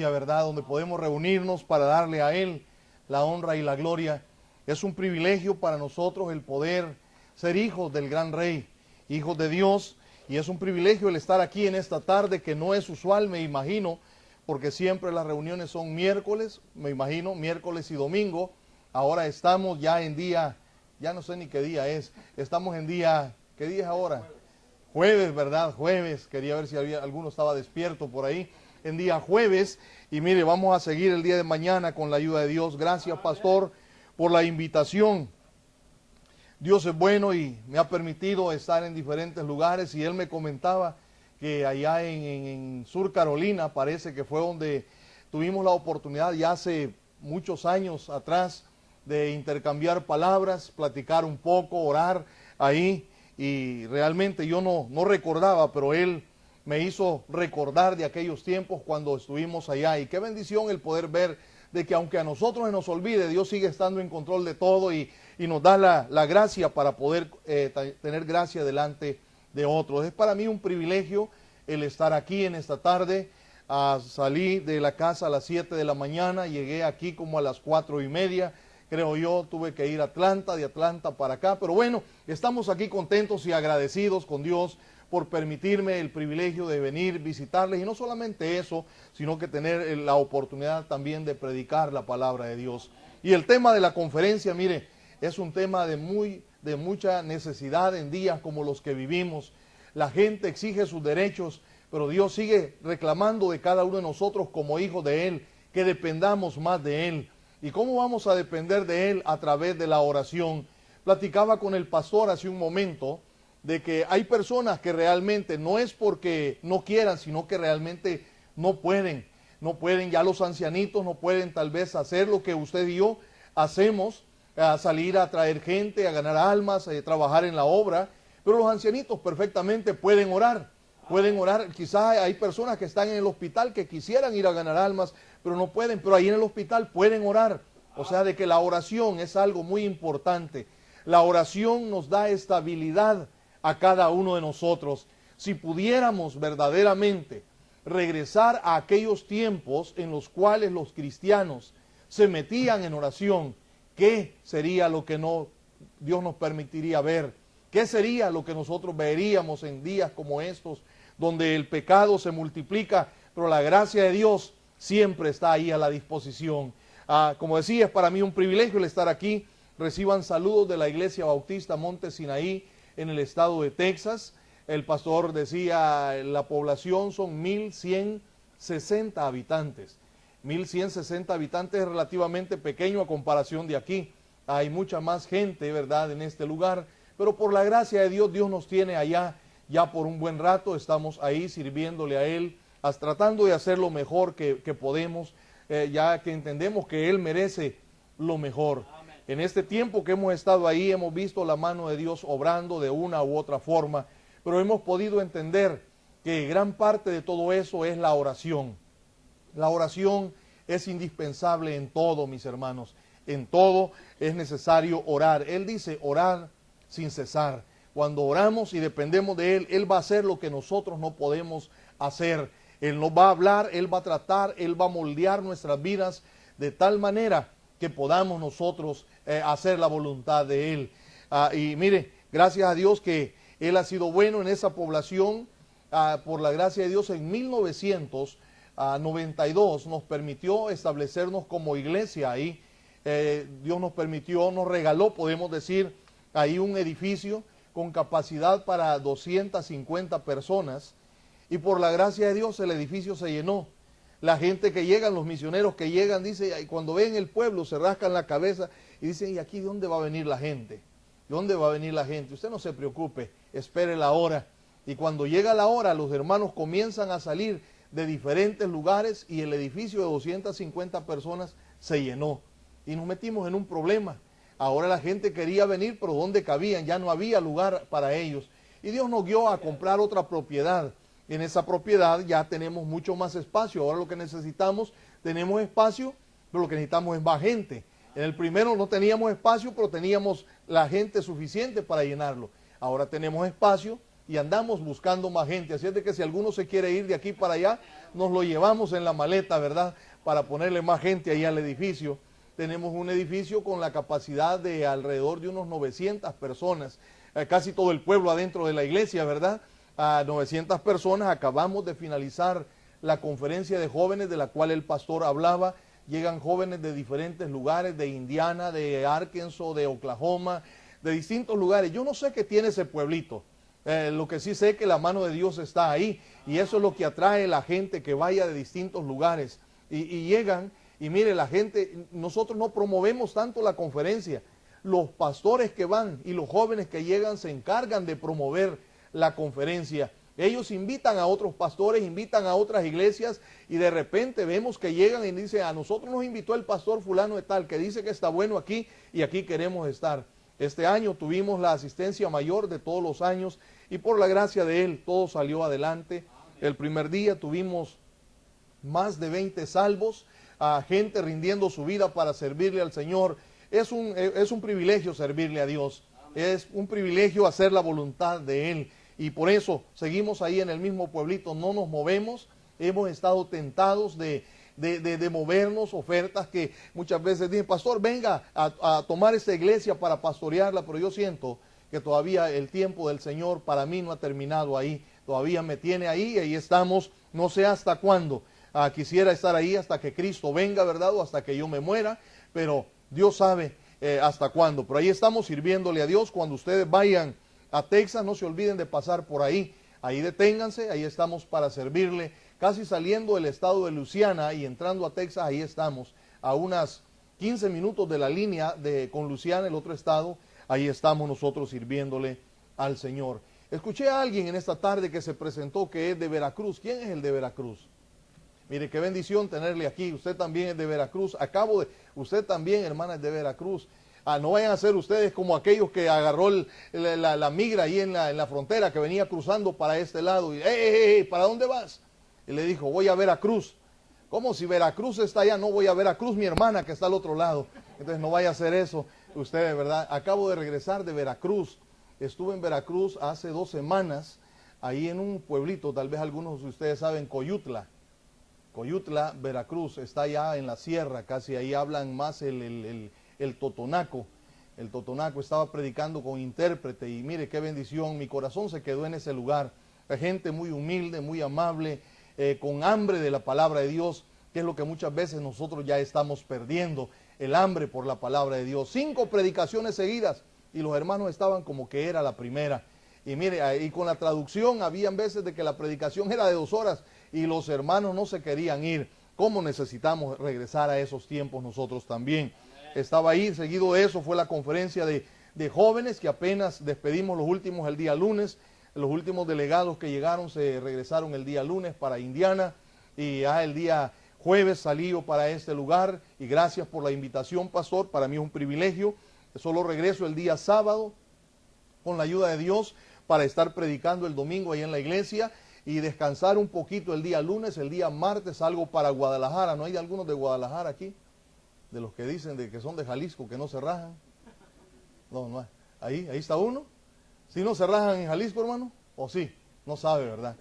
¿verdad? Donde podemos reunirnos para darle a Él la honra y la gloria. Es un privilegio para nosotros el poder ser hijos del gran Rey, hijos de Dios, y es un privilegio el estar aquí en esta tarde que no es usual, me imagino, porque siempre las reuniones son miércoles, me imagino, miércoles y domingo. Ahora estamos ya en día, ya no sé ni qué día es, estamos en día, ¿qué día es ahora? Jueves, ¿verdad? Jueves, quería ver si alguno estaba despierto por ahí, en día jueves, y mire, vamos a seguir el día de mañana con la ayuda de Dios. Gracias, pastor, por la invitación. Dios es bueno y me ha permitido estar en diferentes lugares, y él me comentaba que allá en Sur Carolina parece que fue donde tuvimos la oportunidad ya hace muchos años atrás de intercambiar palabras, platicar un poco, orar ahí, y realmente yo no recordaba, pero él me hizo recordar de aquellos tiempos cuando estuvimos allá, y qué bendición el poder ver de que aunque a nosotros se nos olvide, Dios sigue estando en control de todo y nos da la gracia para poder tener gracia delante de otros. Es para mí un privilegio el estar aquí en esta tarde. Salí de la casa a las 7 de la mañana, llegué aquí como a las 4:30, creo yo, tuve que ir a Atlanta, de Atlanta para acá, pero bueno, estamos aquí contentos y agradecidos con Dios por permitirme el privilegio de venir, visitarles, y no solamente eso, sino que tener la oportunidad también de predicar la palabra de Dios. Y el tema de la conferencia, mire, es un tema de mucha necesidad en días como los que vivimos. La gente exige sus derechos, pero Dios sigue reclamando de cada uno de nosotros como hijos de Él, que dependamos más de Él. ¿Y cómo vamos a depender de Él? A través de la oración. Platicaba con el pastor hace un momento de que hay personas que realmente no es porque no quieran, sino que realmente no pueden, ya los ancianitos no pueden tal vez hacer lo que usted y yo hacemos, salir a traer gente, a ganar almas, trabajar en la obra, pero los ancianitos perfectamente pueden orar, quizás hay personas que están en el hospital que quisieran ir a ganar almas, pero no pueden, pero ahí en el hospital pueden orar, o sea de que la oración es algo muy importante. La oración nos da estabilidad a cada uno de nosotros. Si pudiéramos verdaderamente regresar a aquellos tiempos en los cuales los cristianos se metían en oración, ¿qué sería lo que Dios nos permitiría ver? ¿Qué sería lo que nosotros veríamos en días como estos, donde el pecado se multiplica, pero la gracia de Dios siempre está ahí a la disposición? Como decía, es para mí un privilegio el estar aquí. Reciban saludos de la Iglesia Bautista Monte Sinaí en el estado de Texas. El pastor decía, la población son 1160 habitantes. 1160 habitantes es relativamente pequeño a comparación de aquí. Hay mucha más gente, ¿verdad?, en este lugar, pero por la gracia de Dios, Dios nos tiene allá ya por un buen rato. Estamos ahí sirviéndole a Él, tratando de hacer lo mejor que podemos, ya que entendemos que Él merece lo mejor. En este tiempo que hemos estado ahí, hemos visto la mano de Dios obrando de una u otra forma, pero hemos podido entender que gran parte de todo eso es la oración. La oración es indispensable en todo, mis hermanos. En todo es necesario orar. Él dice orar sin cesar. Cuando oramos y dependemos de Él, Él va a hacer lo que nosotros no podemos hacer. Él nos va a hablar, Él va a tratar, Él va a moldear nuestras vidas de tal manera que podamos nosotros hacer la voluntad de Él. Y mire, gracias a Dios que Él ha sido bueno en esa población. Por la gracia de Dios, en 1992 nos permitió establecernos como iglesia ahí. Dios nos permitió, nos regaló, podemos decir, ahí un edificio con capacidad para 250 personas. Y por la gracia de Dios el edificio se llenó. La gente que llegan, los misioneros que llegan, dice, y cuando ven el pueblo se rascan la cabeza y dicen, ¿y aquí de dónde va a venir la gente? ¿De dónde va a venir la gente? Usted no se preocupe, espere la hora. Y cuando llega la hora, los hermanos comienzan a salir de diferentes lugares y el edificio de 250 personas se llenó. Y nos metimos en un problema. Ahora la gente quería venir, pero ¿dónde cabían? Ya no había lugar para ellos. Y Dios nos guió a comprar otra propiedad. En esa propiedad ya tenemos mucho más espacio. Ahora lo que necesitamos, tenemos espacio, pero lo que necesitamos es más gente. En el primero no teníamos espacio, pero teníamos la gente suficiente para llenarlo. Ahora tenemos espacio y andamos buscando más gente. Así es de que si alguno se quiere ir de aquí para allá, nos lo llevamos en la maleta, ¿verdad? Para ponerle más gente ahí al edificio. Tenemos un edificio con la capacidad de alrededor de unos 900 personas, casi todo el pueblo adentro de la iglesia, ¿verdad? A 900 personas. Acabamos de finalizar la conferencia de jóvenes de la cual el pastor hablaba. Llegan jóvenes de diferentes lugares, de Indiana, de Arkansas, de Oklahoma, de distintos lugares. Yo no sé qué tiene ese pueblito. Lo que sí sé es que la mano de Dios está ahí, y eso es lo que atrae a la gente que vaya de distintos lugares. Y llegan, y mire, la gente, nosotros no promovemos tanto la conferencia. Los pastores que van y los jóvenes que llegan se encargan de promover la conferencia. Ellos invitan a otros pastores, invitan a otras iglesias, y de repente vemos que llegan y dicen: a nosotros nos invitó el pastor fulano de tal, que dice que está bueno aquí y aquí queremos estar. Este año tuvimos la asistencia mayor de todos los años, y por la gracia de Él todo salió adelante. El primer día tuvimos más de 20 salvos, a gente rindiendo su vida para servirle al Señor. Es un privilegio servirle a Dios, es un privilegio hacer la voluntad de Él, y por eso seguimos ahí en el mismo pueblito, no nos movemos. Hemos estado tentados de movernos, ofertas que muchas veces dicen: pastor, venga a tomar esta iglesia para pastorearla, pero yo siento que todavía el tiempo del Señor para mí no ha terminado ahí, todavía me tiene ahí, y ahí estamos, no sé hasta cuándo. Quisiera estar ahí hasta que Cristo venga, ¿verdad? O hasta que yo me muera, pero Dios sabe hasta cuándo. Pero ahí estamos sirviéndole a Dios. Cuando ustedes vayan a Texas, no se olviden de pasar por ahí. Ahí deténganse, ahí estamos para servirle. Casi saliendo del estado de Luisiana y entrando a Texas, ahí estamos, a unas 15 minutos de la línea con Luisiana, el otro estado. Ahí estamos nosotros sirviéndole al Señor. Escuché a alguien en esta tarde que se presentó que es de Veracruz. ¿Quién es el de Veracruz? Mire, qué bendición tenerle aquí. Usted también es de Veracruz. Usted también, hermana, es de Veracruz. No vayan a ser ustedes como aquellos que agarró la migra ahí en la frontera, que venía cruzando para este lado. Y, ¡Ey, ¿para dónde vas? Y le dijo: voy a Veracruz. ¿Cómo si Veracruz está allá? No, voy a Veracruz, mi hermana, que está al otro lado. Entonces no vaya a hacer eso ustedes, ¿verdad? Acabo de regresar de Veracruz. Estuve en Veracruz hace 2 semanas, ahí en un pueblito, tal vez algunos de ustedes saben, Coyutla. Coyutla, Veracruz, está allá en la sierra, casi ahí hablan más el totonaco. El totonaco. Estaba predicando con intérprete, y mire qué bendición, mi corazón se quedó en ese lugar. La gente muy humilde, muy amable, con hambre de la palabra de Dios, que es lo que muchas veces nosotros ya estamos perdiendo, el hambre por la palabra de Dios. 5 predicaciones seguidas, y los hermanos estaban como que era la primera. Y mire, ahí con la traducción, habían veces de que la predicación era de 2 horas, y los hermanos no se querían ir. ¿Cómo necesitamos regresar a esos tiempos nosotros también? Estaba ahí, seguido de eso fue la conferencia de jóvenes, que apenas despedimos los últimos el día lunes. Los últimos delegados que llegaron se regresaron el día lunes para Indiana, y ya el día jueves salí yo para este lugar, y gracias por la invitación, pastor. Para mí es un privilegio. Solo regreso el día sábado, con la ayuda de Dios, para estar predicando el domingo ahí en la iglesia, y descansar un poquito el día lunes. El día martes salgo para Guadalajara. ¿No hay de algunos de Guadalajara aquí? De los que dicen de que son de Jalisco, que no se rajan. No, ahí está uno. ¿Sí no se rajan en Jalisco, hermano? ¿O sí? No sabe, ¿verdad?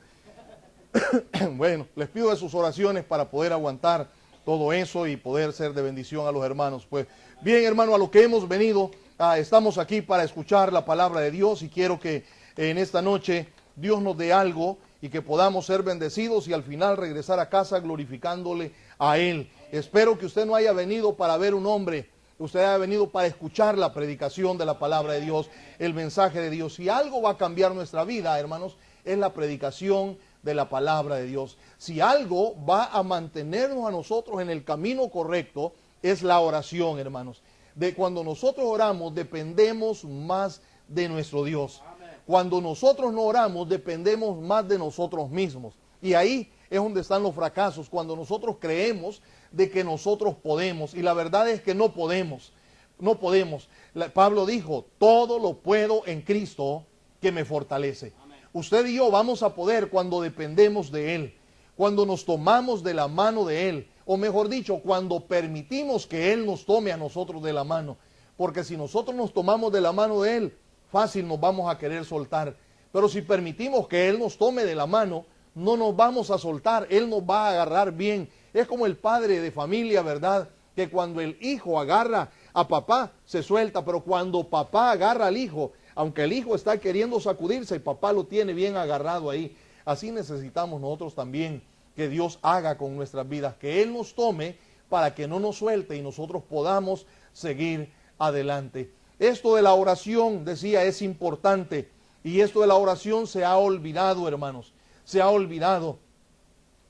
Bueno, les pido de sus oraciones para poder aguantar todo eso y poder ser de bendición a los hermanos. Pues bien, hermano, a lo que hemos venido, estamos aquí para escuchar la palabra de Dios, y quiero que en esta noche Dios nos dé algo y que podamos ser bendecidos, y al final regresar a casa glorificándole a Él. Espero que usted no haya venido para ver un hombre. Usted ha venido para escuchar la predicación de la palabra de Dios, el mensaje de Dios. Si algo va a cambiar nuestra vida, hermanos, es la predicación de la palabra de Dios. Si algo va a mantenernos a nosotros en el camino correcto, es la oración, hermanos. De cuando nosotros oramos, dependemos más de nuestro Dios. Cuando nosotros no oramos, dependemos más de nosotros mismos. Y ahí es donde están los fracasos, cuando nosotros creemos de que nosotros podemos, y la verdad es que no podemos. No podemos. Pablo dijo: todo lo puedo en Cristo que me fortalece. Amén. Usted y yo vamos a poder cuando dependemos de Él, cuando nos tomamos de la mano de Él, o mejor dicho, cuando permitimos que Él nos tome a nosotros de la mano. Porque si nosotros nos tomamos de la mano de Él, fácil nos vamos a querer soltar. Pero si permitimos que Él nos tome de la mano, no nos vamos a soltar, Él nos va a agarrar bien. Es como el padre de familia, ¿verdad? Que cuando el hijo agarra a papá, se suelta, pero cuando papá agarra al hijo, aunque el hijo está queriendo sacudirse, el papá lo tiene bien agarrado ahí. Así necesitamos nosotros también que Dios haga con nuestras vidas, que Él nos tome para que no nos suelte y nosotros podamos seguir adelante. Esto de la oración, decía, es importante, y esto de la oración se ha olvidado, hermanos, se ha olvidado.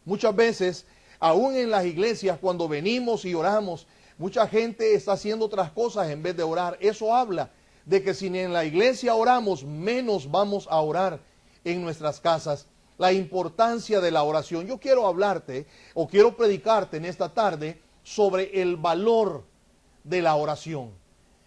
Muchas veces, aún en las iglesias, cuando venimos y oramos, mucha gente está haciendo otras cosas en vez de orar. Eso habla de que si en la iglesia oramos, menos vamos a orar en nuestras casas. La importancia de la oración. Yo quiero hablarte o quiero predicarte en esta tarde sobre el valor de la oración.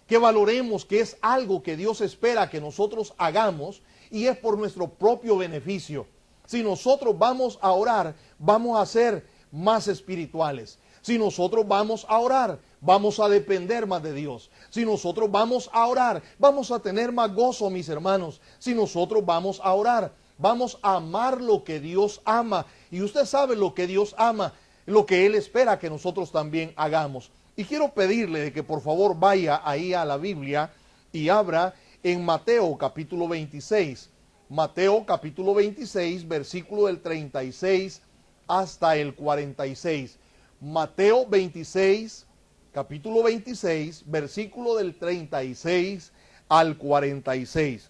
Que valoremos que es algo que Dios espera que nosotros hagamos y es por nuestro propio beneficio. Si nosotros vamos a orar, vamos a ser más espirituales. Si nosotros vamos a orar, vamos a depender más de Dios. Si nosotros vamos a orar, vamos a tener más gozo, mis hermanos. Si nosotros vamos a orar, vamos a amar lo que Dios ama. Y usted sabe lo que Dios ama, lo que Él espera que nosotros también hagamos. Y quiero pedirle de que por favor vaya ahí a la Biblia y abra en Mateo capítulo 26. Mateo capítulo 26, versículo del 36 hasta el 46. Mateo 26, capítulo 26, versículo del 36 al 46.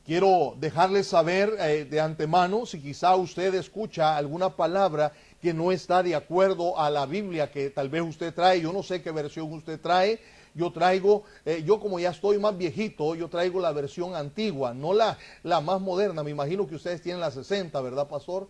Quiero dejarles saber de antemano si quizá usted escucha alguna palabra que no está de acuerdo a la Biblia que tal vez usted trae. Yo no sé qué versión usted trae. Yo traigo, yo como ya estoy más viejito, yo traigo la versión antigua, no la más moderna. Me imagino que ustedes tienen la 60, ¿verdad, pastor?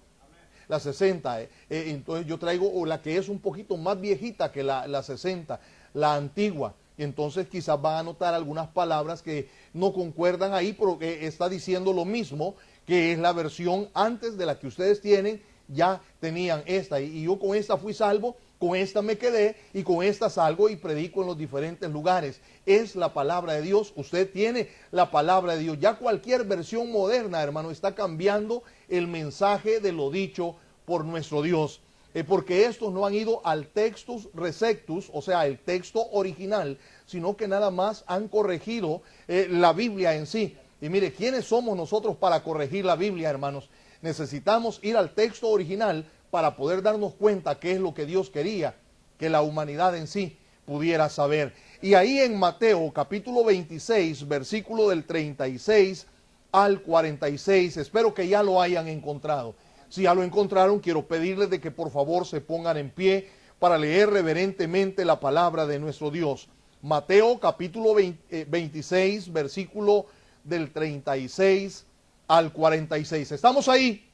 La 60. Entonces yo traigo la que es un poquito más viejita que la 60, la antigua. Entonces quizás van a notar algunas palabras que no concuerdan ahí, pero que está diciendo lo mismo, que es la versión antes de la que ustedes tienen, ya tenían esta. Y yo con esta fui salvo, con esta me quedé y con esta salgo y predico en los diferentes lugares. Es la palabra de Dios, usted tiene la palabra de Dios. Ya cualquier versión moderna, hermano, está cambiando el mensaje de lo dicho por nuestro Dios. Porque estos no han ido al textus receptus, o sea, el texto original, sino que nada más han corregido la Biblia en sí. Y mire, ¿quiénes somos nosotros para corregir la Biblia, hermanos? Necesitamos ir al texto original para poder darnos cuenta qué es lo que Dios quería que la humanidad en sí pudiera saber. Y ahí en Mateo capítulo 26, versículo del 36 al 46, espero que ya lo hayan encontrado. Si ya lo encontraron, quiero pedirles de que por favor se pongan en pie para leer reverentemente la palabra de nuestro Dios. Mateo capítulo 26, versículo del 36 al 46. ¿Estamos ahí?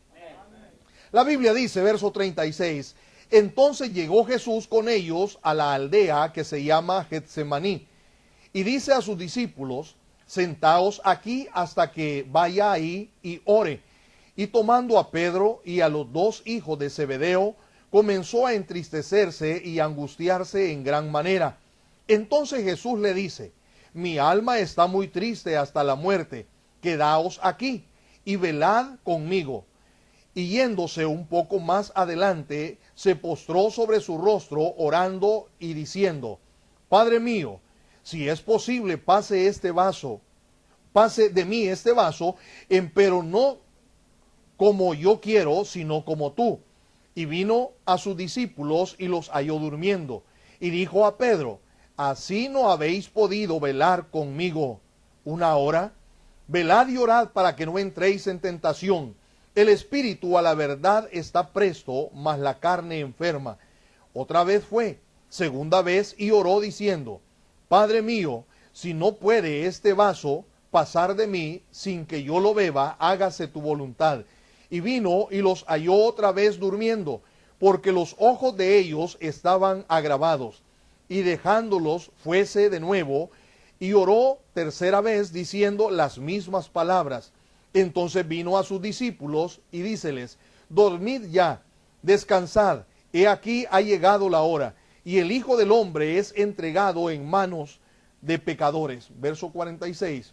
La Biblia dice, verso 36, entonces llegó Jesús con ellos a la aldea que se llama Getsemaní, y dice a sus discípulos, sentaos aquí hasta que vaya ahí y ore. Y tomando a Pedro y a los dos hijos de Zebedeo, comenzó a entristecerse y angustiarse en gran manera. Entonces Jesús le dice, mi alma está muy triste hasta la muerte, quedaos aquí y velad conmigo. Y yéndose un poco más adelante, se postró sobre su rostro, orando y diciendo, Padre mío, si es posible, pase de mí este vaso, pero no como yo quiero, sino como tú. Y vino a sus discípulos y los halló durmiendo. Y dijo a Pedro, ¿así no habéis podido velar conmigo una hora? Velad y orad para que no entréis en tentación. El espíritu a la verdad está presto, mas la carne enferma. Otra vez fue, segunda vez, y oró diciendo, Padre mío, si no puede este vaso pasar de mí sin que yo lo beba, hágase tu voluntad. Y vino y los halló otra vez durmiendo, porque los ojos de ellos estaban agravados. Y dejándolos fuese de nuevo, y oró tercera vez diciendo las mismas palabras. Entonces vino a sus discípulos y díceles, dormid ya, descansad, he aquí ha llegado la hora, y el Hijo del Hombre es entregado en manos de pecadores. Verso 46.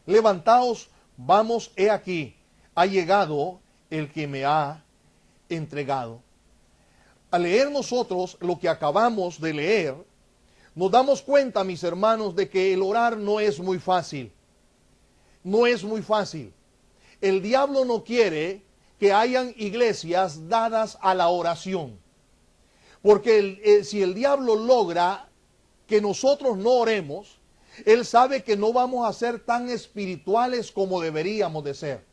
Levantaos, vamos, he aquí, ha llegado el que me ha entregado. Al leer nosotros lo que acabamos de leer, nos damos cuenta, mis hermanos, de que el orar no es muy fácil. No es muy fácil. El diablo no quiere que hayan iglesias dadas a la oración. Porque si el diablo logra que nosotros no oremos, él sabe que no vamos a ser tan espirituales como deberíamos de ser.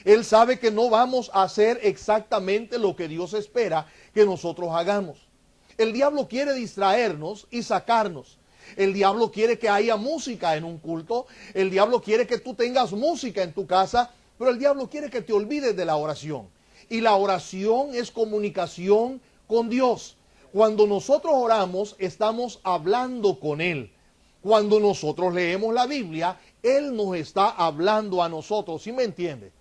Él sabe que no vamos a hacer exactamente lo que Dios espera que nosotros hagamos. El diablo quiere distraernos y sacarnos. El diablo quiere que haya música en un culto. El diablo quiere que tú tengas música en tu casa. Pero el diablo quiere que te olvides de la oración. Y la oración es comunicación con Dios. Cuando nosotros oramos, estamos hablando con Él. Cuando nosotros leemos la Biblia, Él nos está hablando a nosotros. ¿Sí me entiende?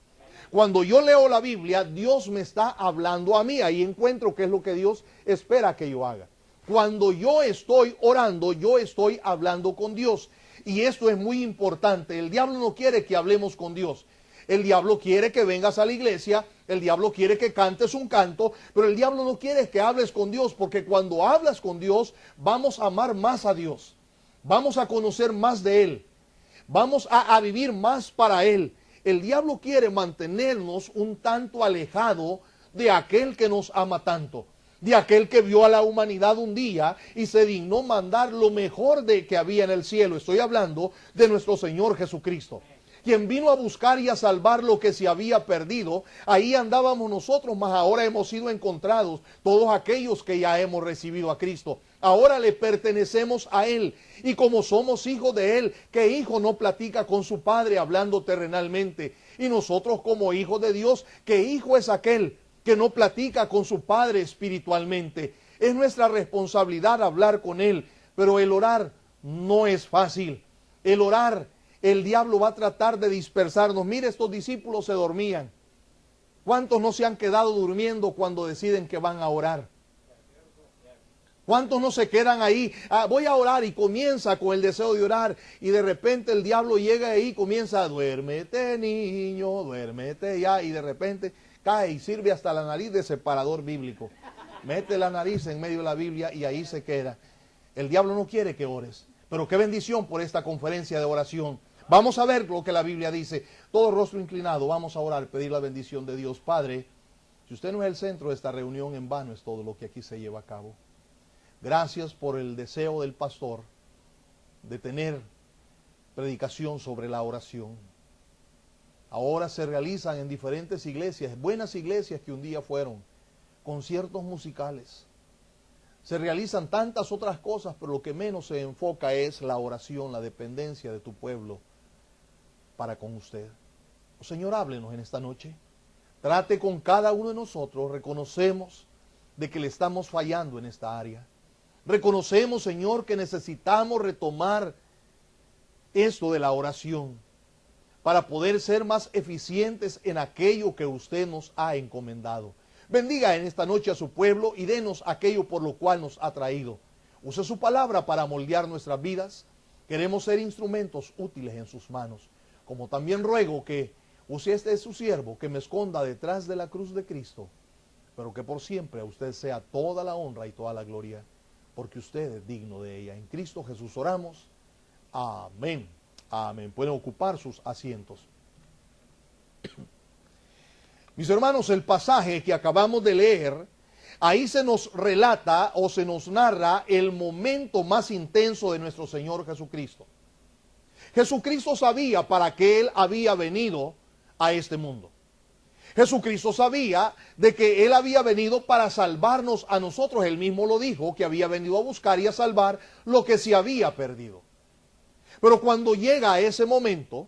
Cuando yo leo la Biblia, Dios me está hablando a mí. Ahí encuentro qué es lo que Dios espera que yo haga. Cuando yo estoy orando, yo estoy hablando con Dios. Y esto es muy importante. El diablo no quiere que hablemos con Dios. El diablo quiere que vengas a la iglesia, el diablo quiere que cantes un canto, pero el diablo no quiere que hables con Dios, porque cuando hablas con Dios, vamos a amar más a Dios. Vamos a conocer más de Él. Vamos a vivir más para Él. El diablo quiere mantenernos un tanto alejado de aquel que nos ama tanto. De aquel que vio a la humanidad un día y se dignó mandar lo mejor de que había en el cielo. Estoy hablando de nuestro Señor Jesucristo, quien vino a buscar y a salvar lo que se había perdido. Ahí andábamos nosotros, mas ahora hemos sido encontrados, todos aquellos que ya hemos recibido a Cristo. Ahora le pertenecemos a Él, y como somos hijos de Él, ¿qué hijo no platica con su padre hablando terrenalmente? Y nosotros como hijos de Dios, ¿qué hijo es aquel que no platica con su padre espiritualmente? Es nuestra responsabilidad hablar con Él, pero el orar no es fácil. El orar, el diablo va a tratar de dispersarnos. Mire, estos discípulos se dormían. ¿Cuántos no se han quedado durmiendo cuando deciden que van a orar? ¿Cuántos no se quedan ahí? Voy a orar, y comienza con el deseo de orar, y de repente el diablo llega ahí y comienza: duérmete niño, duérmete ya, y de repente cae y sirve hasta la nariz de separador bíblico. Mete la nariz en medio de la Biblia y ahí se queda. El diablo no quiere que ores. Pero qué bendición por esta conferencia de oración. Vamos a ver lo que la Biblia dice. Todo rostro inclinado, vamos a orar, pedir la bendición de Dios. Padre, si usted no es el centro de esta reunión, en vano es todo lo que aquí se lleva a cabo. Gracias por el deseo del pastor de tener predicación sobre la oración. Ahora se realizan en diferentes iglesias, buenas iglesias que un día fueron, conciertos musicales. Se realizan tantas otras cosas, pero lo que menos se enfoca es la oración, la dependencia de tu pueblo para con usted. Oh, Señor, háblenos en esta noche. Trate con cada uno de nosotros. Reconocemos de que le estamos fallando en esta área. Reconocemos, Señor, que necesitamos retomar esto de la oración para poder ser más eficientes en aquello que usted nos ha encomendado. Bendiga en esta noche a su pueblo y denos aquello por lo cual nos ha traído. Use su palabra para moldear nuestras vidas. Queremos ser instrumentos útiles en sus manos. Como también ruego que use este su siervo, que me esconda detrás de la cruz de Cristo, pero que por siempre a usted sea toda la honra y toda la gloria, porque usted es digno de ella. En Cristo Jesús oramos. Amén. Amén. Pueden ocupar sus asientos. Mis hermanos, el pasaje que acabamos de leer, ahí se nos relata o se nos narra el momento más intenso de nuestro Señor Jesucristo. Jesucristo sabía para qué Él había venido a este mundo. Jesucristo sabía de que Él había venido para salvarnos a nosotros. Él mismo lo dijo, que había venido a buscar y a salvar lo que se había perdido. Pero cuando llega a ese momento,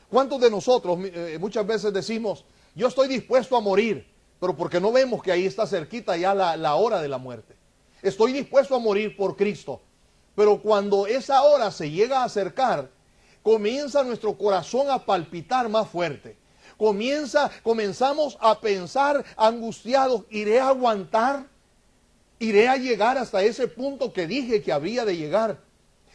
¿cuántos de nosotros muchas veces decimos: yo estoy dispuesto a morir, pero porque no vemos que ahí está cerquita ya la hora de la muerte? Estoy dispuesto a morir por Cristo, pero cuando esa hora se llega a acercar, comienza nuestro corazón a palpitar más fuerte. Comenzamos a pensar angustiados: ¿iré a aguantar? ¿Iré a llegar hasta ese punto que dije que había de llegar?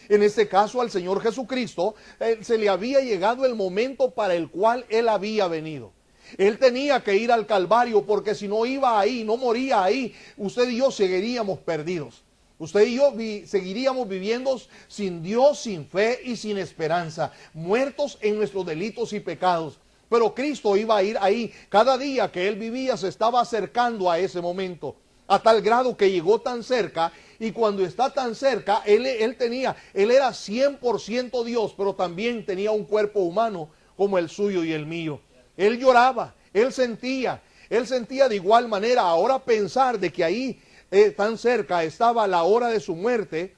En este caso al Señor Jesucristo se le había llegado el momento para el cual Él había venido. Él tenía que ir al Calvario, porque si no iba ahí, no moría ahí, usted y yo seguiríamos perdidos. Usted y yo seguiríamos viviendo sin Dios, sin fe y sin esperanza, muertos en nuestros delitos y pecados. Pero Cristo iba a ir ahí. Cada día que Él vivía se estaba acercando a ese momento, a tal grado que llegó tan cerca. Y cuando está tan cerca, Él era 100% Dios, pero también tenía un cuerpo humano como el suyo y el mío. Él lloraba, Él sentía de igual manera. Ahora pensar de que ahí tan cerca estaba la hora de su muerte,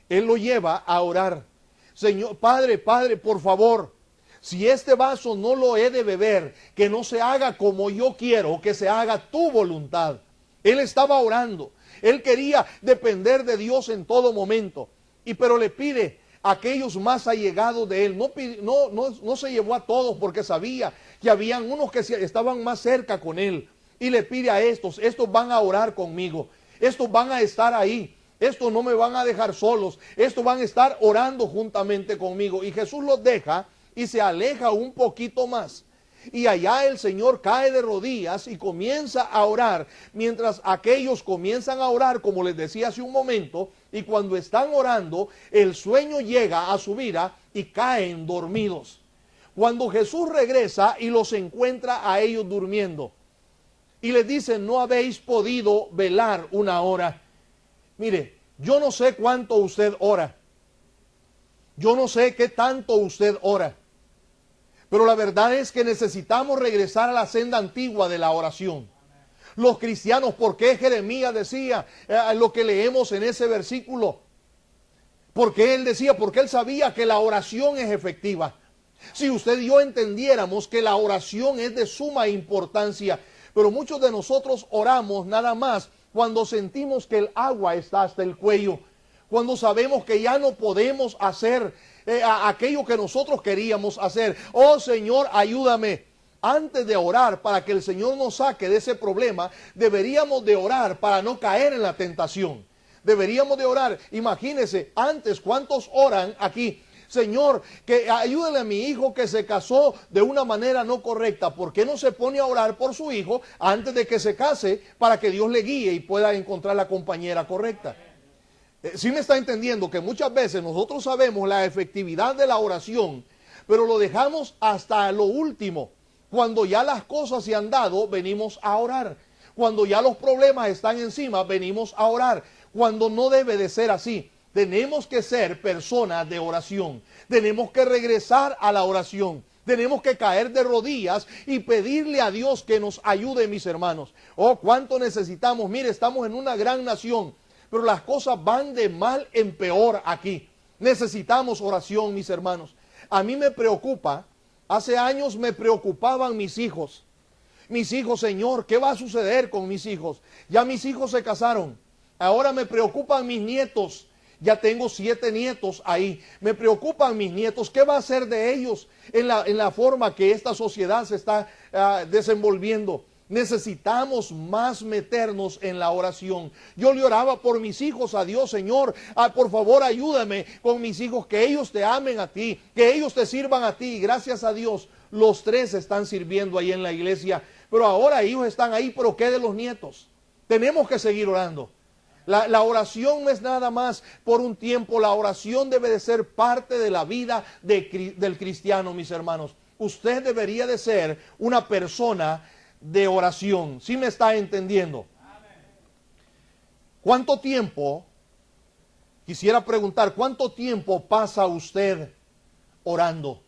Él lo lleva a orar. Señor, Padre, por favor, si este vaso no lo he de beber, que no se haga como yo quiero, que se haga tu voluntad. Él estaba orando, él quería depender de Dios en todo momento, pero le pide a aquellos más allegados de él. No se llevó a todos, porque sabía que habían unos que estaban más cerca con él, y le pide a estos van a orar conmigo, estos van a estar ahí, estos no me van a dejar solos, estos van a estar orando juntamente conmigo. Y Jesús los deja y se aleja un poquito más. Y allá el Señor cae de rodillas y comienza a orar, mientras aquellos comienzan a orar, como les decía hace un momento, y cuando están orando, el sueño llega a su vida y caen dormidos. Cuando Jesús regresa y los encuentra a ellos durmiendo, y les dice: no habéis podido velar una hora. Mire, yo no sé cuánto usted ora, yo no sé qué tanto usted ora, pero la verdad es que necesitamos regresar a la senda antigua de la oración. Los cristianos, ¿por qué Jeremías decía lo que leemos en ese versículo? Porque él decía, porque él sabía que la oración es efectiva. Si usted y yo entendiéramos que la oración es de suma importancia, pero muchos de nosotros oramos nada más cuando sentimos que el agua está hasta el cuello, cuando sabemos que ya no podemos hacer aquello que nosotros queríamos hacer. Oh Señor, ayúdame. Antes de orar para que el Señor nos saque de ese problema, deberíamos de orar para no caer en la tentación. Deberíamos de orar. Imagínense, antes, ¿cuántos oran aquí? Señor, que ayúdale a mi hijo que se casó de una manera no correcta. ¿Por qué no se pone a orar por su hijo antes de que se case, para que Dios le guíe y pueda encontrar la compañera correcta? ¿Sí me está entendiendo? Que muchas veces nosotros sabemos la efectividad de la oración, pero lo dejamos hasta lo último. Cuando ya las cosas se han dado, venimos a orar. Cuando ya los problemas están encima, venimos a orar. Cuando no debe de ser así. Tenemos que ser personas de oración. Tenemos que regresar a la oración. Tenemos que caer de rodillas y pedirle a Dios que nos ayude, mis hermanos. Oh, cuánto necesitamos. Mire, estamos en una gran nación, pero las cosas van de mal en peor aquí. Necesitamos oración, mis hermanos. A mí me preocupa, hace años me preocupaban mis hijos. Mis hijos, Señor, ¿qué va a suceder con mis hijos? Ya mis hijos se casaron. Ahora me preocupan mis nietos. Ya tengo 7 nietos ahí. Me preocupan mis nietos. ¿Qué va a hacer de ellos en la forma que esta sociedad se está desenvolviendo? Necesitamos más meternos en la oración. Yo le oraba por mis hijos a Dios: Señor, por favor ayúdame con mis hijos, que ellos te amen a ti, que ellos te sirvan a ti. Y gracias a Dios, los 3 están sirviendo ahí en la iglesia. Pero ahora ellos están ahí, pero ¿qué de los nietos? Tenemos que seguir orando. La oración no es nada más por un tiempo. La oración debe de ser parte de la vida del cristiano, mis hermanos. Usted debería de ser una persona de oración. ¿Sí me está entendiendo? ¿Cuánto tiempo, quisiera preguntar, cuánto tiempo pasa usted orando?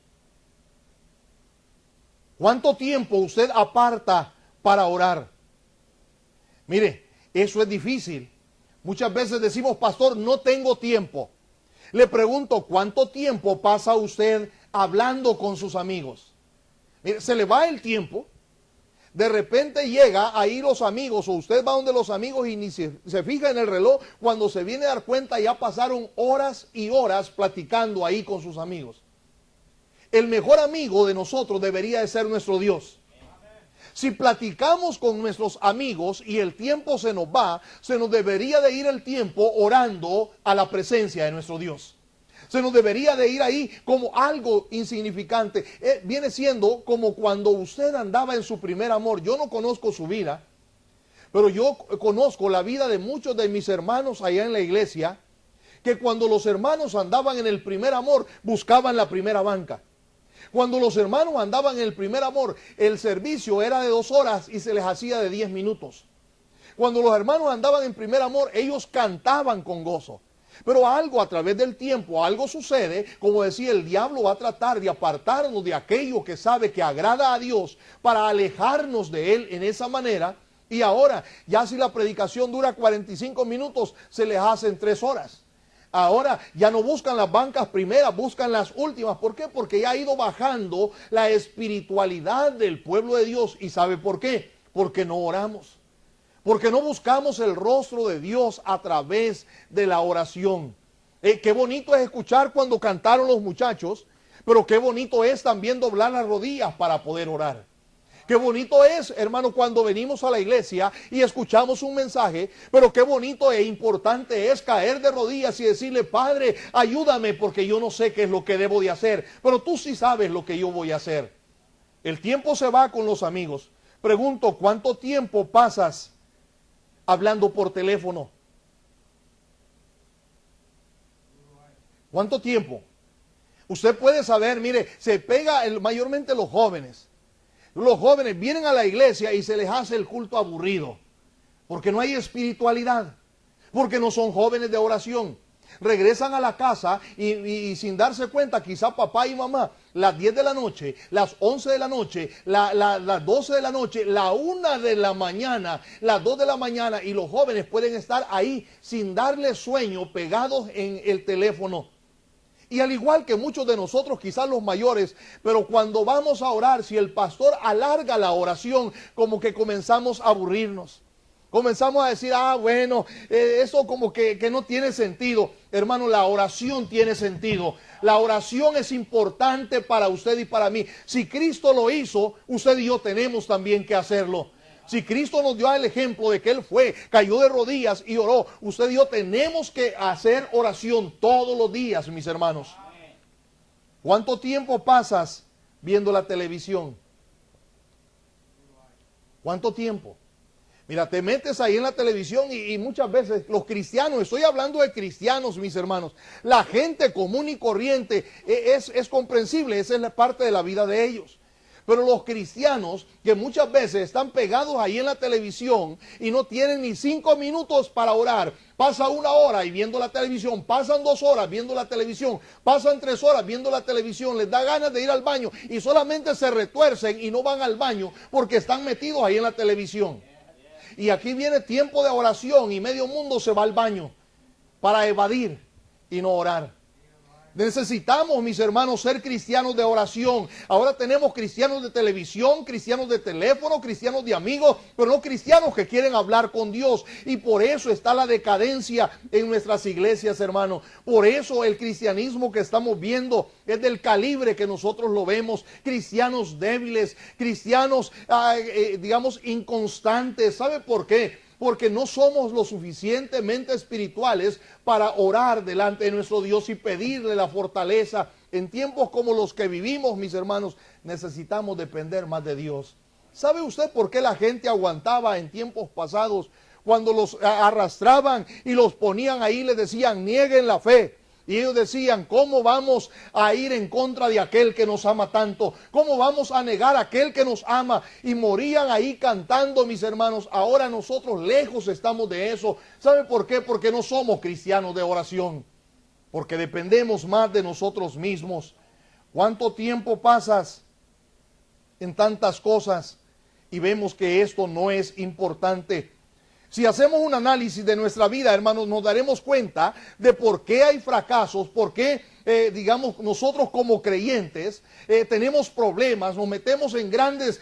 ¿Cuánto tiempo usted aparta para orar? Mire, eso es difícil. Muchas veces decimos: pastor, no tengo tiempo. Le pregunto, ¿cuánto tiempo pasa usted hablando con sus amigos? Mire, se le va el tiempo. De repente llega ahí los amigos, o usted va donde los amigos y ni se fija en el reloj. Cuando se viene a dar cuenta, ya pasaron horas y horas platicando ahí con sus amigos. El mejor amigo de nosotros debería de ser nuestro Dios. Si platicamos con nuestros amigos y el tiempo se nos va, se nos debería de ir el tiempo orando a la presencia de nuestro Dios. Se nos debería de ir ahí como algo insignificante. Viene siendo como cuando usted andaba en su primer amor. Yo no conozco su vida, pero yo conozco la vida de muchos de mis hermanos allá en la iglesia, que cuando los hermanos andaban en el primer amor, buscaban la primera banca. Cuando los hermanos andaban en el primer amor, el servicio era de 2 horas y se les hacía de 10 minutos. Cuando los hermanos andaban en primer amor, ellos cantaban con gozo. Pero algo a través del tiempo, algo sucede, como decía, el diablo va a tratar de apartarnos de aquello que sabe que agrada a Dios para alejarnos de Él en esa manera. Y ahora, ya si la predicación dura 45 minutos, se les hacen 3 horas. Ahora ya no buscan las bancas primeras, buscan las últimas. ¿Por qué? Porque ya ha ido bajando la espiritualidad del pueblo de Dios. ¿Y sabe por qué? Porque no oramos. Porque no buscamos el rostro de Dios a través de la oración. Qué bonito es escuchar cuando cantaron los muchachos, pero qué bonito es también doblar las rodillas para poder orar. Qué bonito es, hermano, cuando venimos a la iglesia y escuchamos un mensaje, pero qué bonito e importante es caer de rodillas y decirle, Padre, ayúdame porque yo no sé qué es lo que debo de hacer, pero tú sí sabes lo que yo voy a hacer. El tiempo se va con los amigos. Pregunto, ¿cuánto tiempo pasas hablando por teléfono? ¿Cuánto tiempo? Usted puede saber, mire, se pega mayormente los jóvenes. Los jóvenes vienen a la iglesia y se les hace el culto aburrido, porque no hay espiritualidad, porque no son jóvenes de oración. Regresan a la casa y sin darse cuenta, quizá papá y mamá, las 10 de la noche, las 11 de la noche, las 12 de la noche, la 1 de la mañana, las 2 de la mañana, y los jóvenes pueden estar ahí sin darle sueño, pegados en el teléfono. Y al igual que muchos de nosotros, quizás los mayores, pero cuando vamos a orar, si el pastor alarga la oración, como que comenzamos a aburrirnos. Comenzamos a decir, bueno, eso como que no tiene sentido. Hermano, la oración tiene sentido. La oración es importante para usted y para mí. Si Cristo lo hizo, usted y yo tenemos también que hacerlo. Si Cristo nos dio el ejemplo de que Él cayó de rodillas y oró, usted y yo tenemos que hacer oración todos los días, mis hermanos. ¿Cuánto tiempo pasas viendo la televisión? ¿Cuánto tiempo? Mira, te metes ahí en la televisión y muchas veces los cristianos, estoy hablando de cristianos, mis hermanos, la gente común y corriente es comprensible, esa es la parte de la vida de ellos. Pero los cristianos que muchas veces están pegados ahí en la televisión y no tienen ni 5 minutos para orar, pasa 1 hora y viendo la televisión, pasan 2 horas viendo la televisión, pasan 3 horas viendo la televisión, les da ganas de ir al baño y solamente se retuercen y no van al baño porque están metidos ahí en la televisión. Y aquí viene tiempo de oración y medio mundo se va al baño para evadir y no orar. Necesitamos, mis hermanos, ser cristianos de oración. Ahora tenemos cristianos de televisión, cristianos de teléfono, cristianos de amigos, pero no cristianos que quieren hablar con Dios. Y por eso está la decadencia en nuestras iglesias, hermanos. Por eso el cristianismo que estamos viendo es del calibre que nosotros lo vemos. Cristianos débiles, cristianos, digamos, inconstantes. ¿Sabe por qué? Porque no somos lo suficientemente espirituales para orar delante de nuestro Dios y pedirle la fortaleza. En tiempos como los que vivimos, mis hermanos, necesitamos depender más de Dios. ¿Sabe usted por qué la gente aguantaba en tiempos pasados cuando los arrastraban y los ponían ahí, les decían, nieguen la fe? Y ellos decían, ¿cómo vamos a ir en contra de aquel que nos ama tanto? ¿Cómo vamos a negar a aquel que nos ama? Y morían ahí cantando, mis hermanos. Ahora nosotros lejos estamos de eso. ¿Sabe por qué? Porque no somos cristianos de oración. Porque dependemos más de nosotros mismos. ¿Cuánto tiempo pasas en tantas cosas y vemos que esto no es importante? Si hacemos un análisis de nuestra vida, hermanos, nos daremos cuenta de por qué hay fracasos, por qué, digamos, nosotros como creyentes tenemos problemas, nos metemos en grandes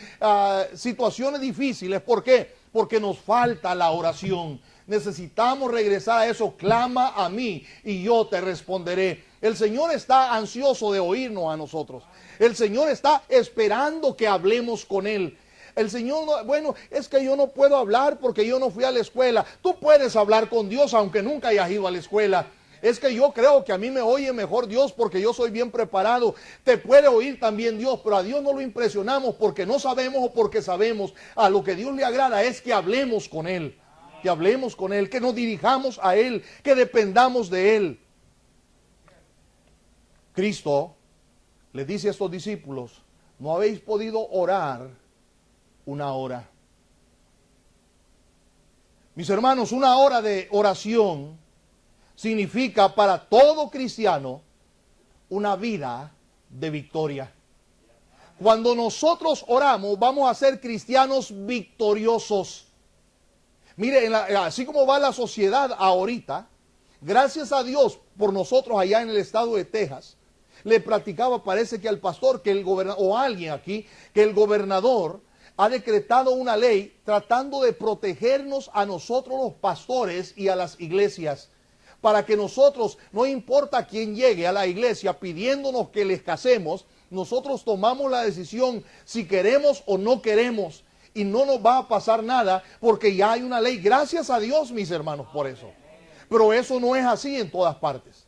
situaciones difíciles. ¿Por qué? Porque nos falta la oración. Necesitamos regresar a eso. Clama a mí y yo te responderé. El Señor está ansioso de oírnos a nosotros. El Señor está esperando que hablemos con Él. El Señor, bueno, es que yo no puedo hablar porque yo no fui a la escuela. Tú puedes hablar con Dios aunque nunca hayas ido a la escuela. Es que yo creo que a mí me oye mejor Dios porque yo soy bien preparado. Te puede oír también Dios, pero a Dios no lo impresionamos porque no sabemos o porque sabemos. A lo que Dios le agrada es que hablemos con Él. Que hablemos con Él, que nos dirijamos a Él, que dependamos de Él. Cristo le dice a estos discípulos, no habéis podido orar una hora. Mis hermanos, una hora de oración significa para todo cristiano una vida de victoria. Cuando nosotros oramos, vamos a ser cristianos victoriosos. Mire, así como va la sociedad ahorita, gracias a Dios por nosotros allá en el estado de Texas, le platicaba, parece que al pastor, que el gobernador, o a alguien aquí, que el gobernador ha decretado una ley tratando de protegernos a nosotros los pastores y a las iglesias, para que nosotros, no importa quién llegue a la iglesia pidiéndonos que les casemos, nosotros tomamos la decisión si queremos o no queremos, y no nos va a pasar nada porque ya hay una ley. Gracias a Dios, mis hermanos, por eso. Pero eso no es así en todas partes.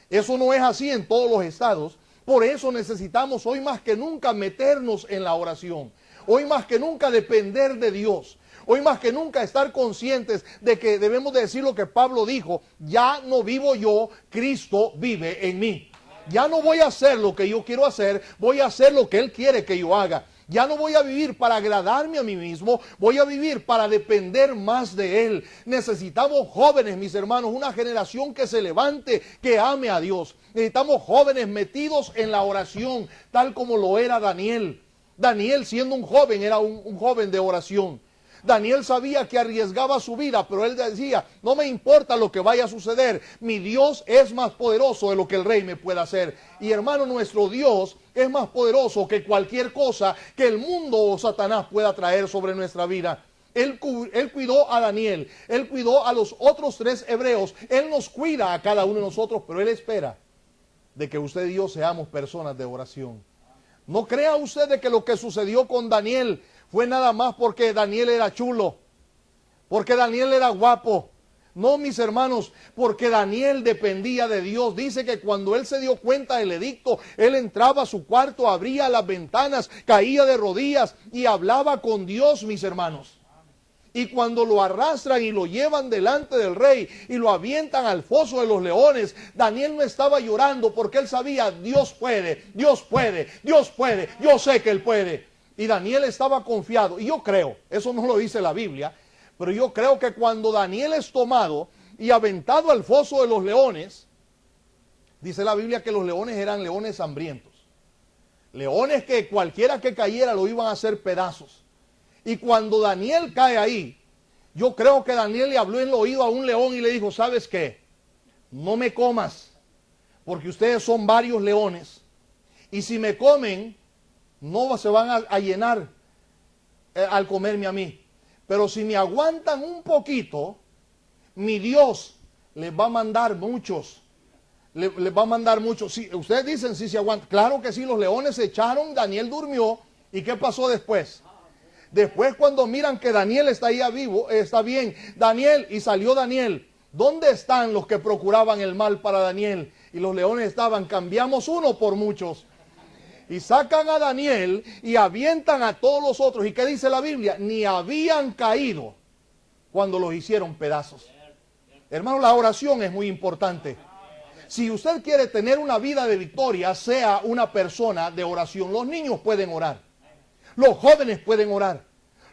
Eso no es así en todos los estados. Por eso necesitamos hoy más que nunca meternos en la oración. Hoy más que nunca depender de Dios. Hoy más que nunca estar conscientes de que debemos de decir lo que Pablo dijo. Ya no vivo yo, Cristo vive en mí. Ya no voy a hacer lo que yo quiero hacer, voy a hacer lo que Él quiere que yo haga. Ya no voy a vivir para agradarme a mí mismo, voy a vivir para depender más de Él. Necesitamos jóvenes, mis hermanos, una generación que se levante, que ame a Dios. Necesitamos jóvenes metidos en la oración, tal como lo era Daniel. Daniel, siendo un joven, era un joven de oración. Daniel sabía que arriesgaba su vida, pero él decía, no me importa lo que vaya a suceder, mi Dios es más poderoso de lo que el rey me pueda hacer. Y hermano, nuestro Dios es más poderoso que cualquier cosa que el mundo o Satanás pueda traer sobre nuestra vida. Él cuidó a Daniel, Él cuidó a los otros 3 hebreos, Él nos cuida a cada uno de nosotros, pero Él espera de que usted y yo seamos personas de oración. No crea usted de que lo que sucedió con Daniel fue nada más porque Daniel era chulo, porque Daniel era guapo. No, mis hermanos, porque Daniel dependía de Dios. Dice que cuando él se dio cuenta del edicto, él entraba a su cuarto, abría las ventanas, caía de rodillas y hablaba con Dios, mis hermanos. Y cuando lo arrastran y lo llevan delante del rey y lo avientan al foso de los leones, Daniel no estaba llorando porque él sabía, Dios puede, Dios puede, Dios puede, yo sé que Él puede. Y Daniel estaba confiado, y yo creo, eso no lo dice la Biblia, pero yo creo que cuando Daniel es tomado y aventado al foso de los leones, dice la Biblia que los leones eran leones hambrientos. Leones que cualquiera que cayera lo iban a hacer pedazos. Y cuando Daniel cae ahí, yo creo que Daniel le habló en el oído a un león y le dijo, ¿sabes qué? No me comas, porque ustedes son varios leones. Y si me comen, no se van a llenar al comerme a mí. Pero si me aguantan un poquito, mi Dios les va a mandar muchos. Les va a mandar muchos. Si, ustedes dicen si se aguantan. Claro que sí, los leones se echaron, Daniel durmió. ¿Y qué pasó después? Después cuando miran que Daniel está ahí vivo, está bien, Daniel, y salió Daniel. ¿Dónde están los que procuraban el mal para Daniel? Y los leones estaban, cambiamos uno por muchos. Y sacan a Daniel y avientan a todos los otros. ¿Y qué dice la Biblia? Ni habían caído cuando los hicieron pedazos. Hermano, la oración es muy importante. Si usted quiere tener una vida de victoria, sea una persona de oración. Los niños pueden orar. Los jóvenes pueden orar.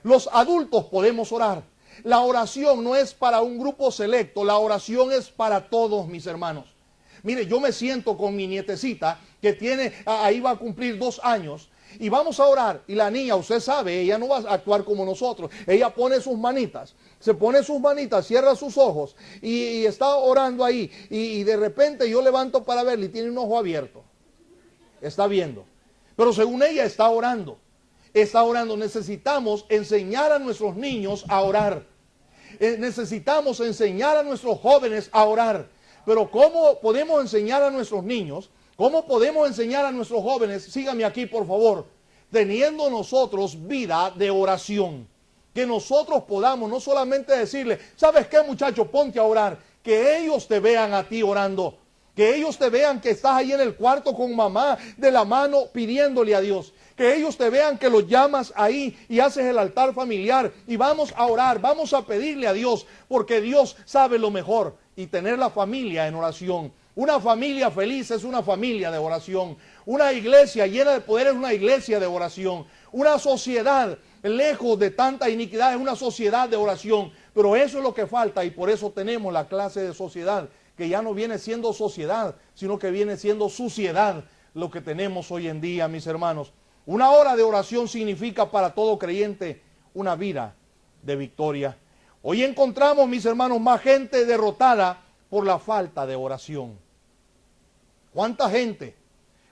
Los adultos podemos orar. La oración no es para un grupo selecto. La oración es para todos, mis hermanos. Mire, yo me siento con mi nietecita que tiene, ahí va a cumplir 2 años. Y vamos a orar. Y la niña, usted sabe, ella no va a actuar como nosotros. Ella pone sus manitas. Se pone sus manitas, cierra sus ojos. Y está orando ahí. Y de repente yo levanto para verle y tiene un ojo abierto. Está viendo. Pero según ella está orando. Está orando. Necesitamos enseñar a nuestros niños a orar. Necesitamos enseñar a nuestros jóvenes a orar. Pero ¿cómo podemos enseñar a nuestros niños? ¿Cómo podemos enseñar a nuestros jóvenes? Síganme aquí, por favor. Teniendo nosotros vida de oración. Que nosotros podamos no solamente decirle, ¿sabes qué, muchacho? Ponte a orar. que ellos te vean a ti orando. Que ellos te vean que estás ahí en el cuarto con mamá de la mano pidiéndole a Dios. Que ellos te vean que los llamas ahí y haces el altar familiar y vamos a orar, vamos a pedirle a Dios, porque Dios sabe lo mejor. Y tener la familia en oración. Una familia feliz es una familia de oración. Una iglesia llena de poder es una iglesia de oración. Una sociedad lejos de tanta iniquidad es una sociedad de oración. Pero eso es lo que falta y por eso tenemos la clase de sociedad que ya no viene siendo sociedad, sino que viene siendo suciedad lo que tenemos hoy en día, mis hermanos. Una hora de oración significa para todo creyente una vida de victoria. Hoy encontramos, mis hermanos, más gente derrotada por la falta de oración. ¿Cuánta gente?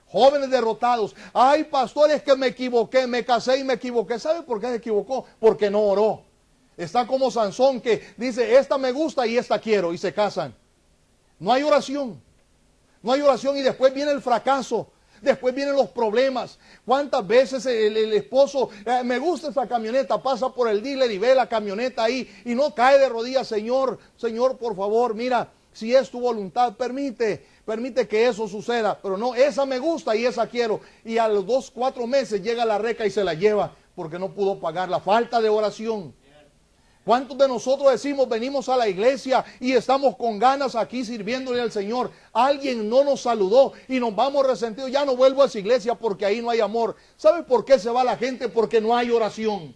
Jóvenes derrotados. Ay, pastores, que me equivoqué, me casé y me equivoqué. ¿Sabe por qué se equivocó? Porque no oró. Está como Sansón que dice, esta me gusta y esta quiero, y se casan. No hay oración. No hay oración y después viene el fracaso. Después vienen los problemas. ¿Cuántas veces el esposo, me gusta esa camioneta, pasa por el dealer y ve la camioneta ahí y no cae de rodillas? Señor, Señor, por favor, mira, si es tu voluntad, permite que eso suceda. Pero no, esa me gusta y esa quiero. Y a los 2, 4 meses llega la reca y se la lleva porque no pudo pagar. La falta de oración. ¿Cuántos de nosotros decimos, venimos a la iglesia y estamos con ganas aquí sirviéndole al Señor? Alguien no nos saludó y nos vamos resentidos. Ya no vuelvo a esa iglesia porque ahí no hay amor. ¿Sabe por qué se va la gente? Porque no hay oración.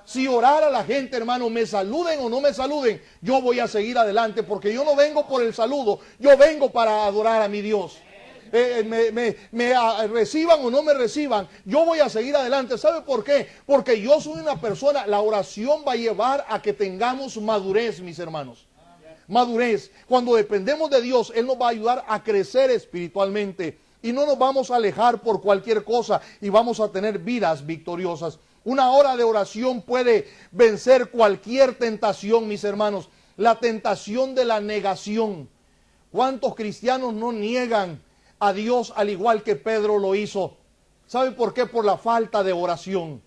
Si orara la gente, hermano, me saluden o no me saluden, yo voy a seguir adelante porque yo no vengo por el saludo, yo vengo para adorar a mi Dios. Me reciban o no me reciban, yo voy a seguir adelante. ¿Sabe por qué? Porque yo soy una persona, la oración va a llevar a que tengamos madurez, mis hermanos. Madurez. Cuando dependemos de Dios, Él nos va a ayudar a crecer espiritualmente y no nos vamos a alejar por cualquier cosa y vamos a tener vidas victoriosas. Una hora de oración puede vencer cualquier tentación, mis hermanos. La tentación de la negación. ¿Cuántos cristianos no niegan a Dios al igual que Pedro lo hizo? ¿Sabe por qué? Por la falta de oración.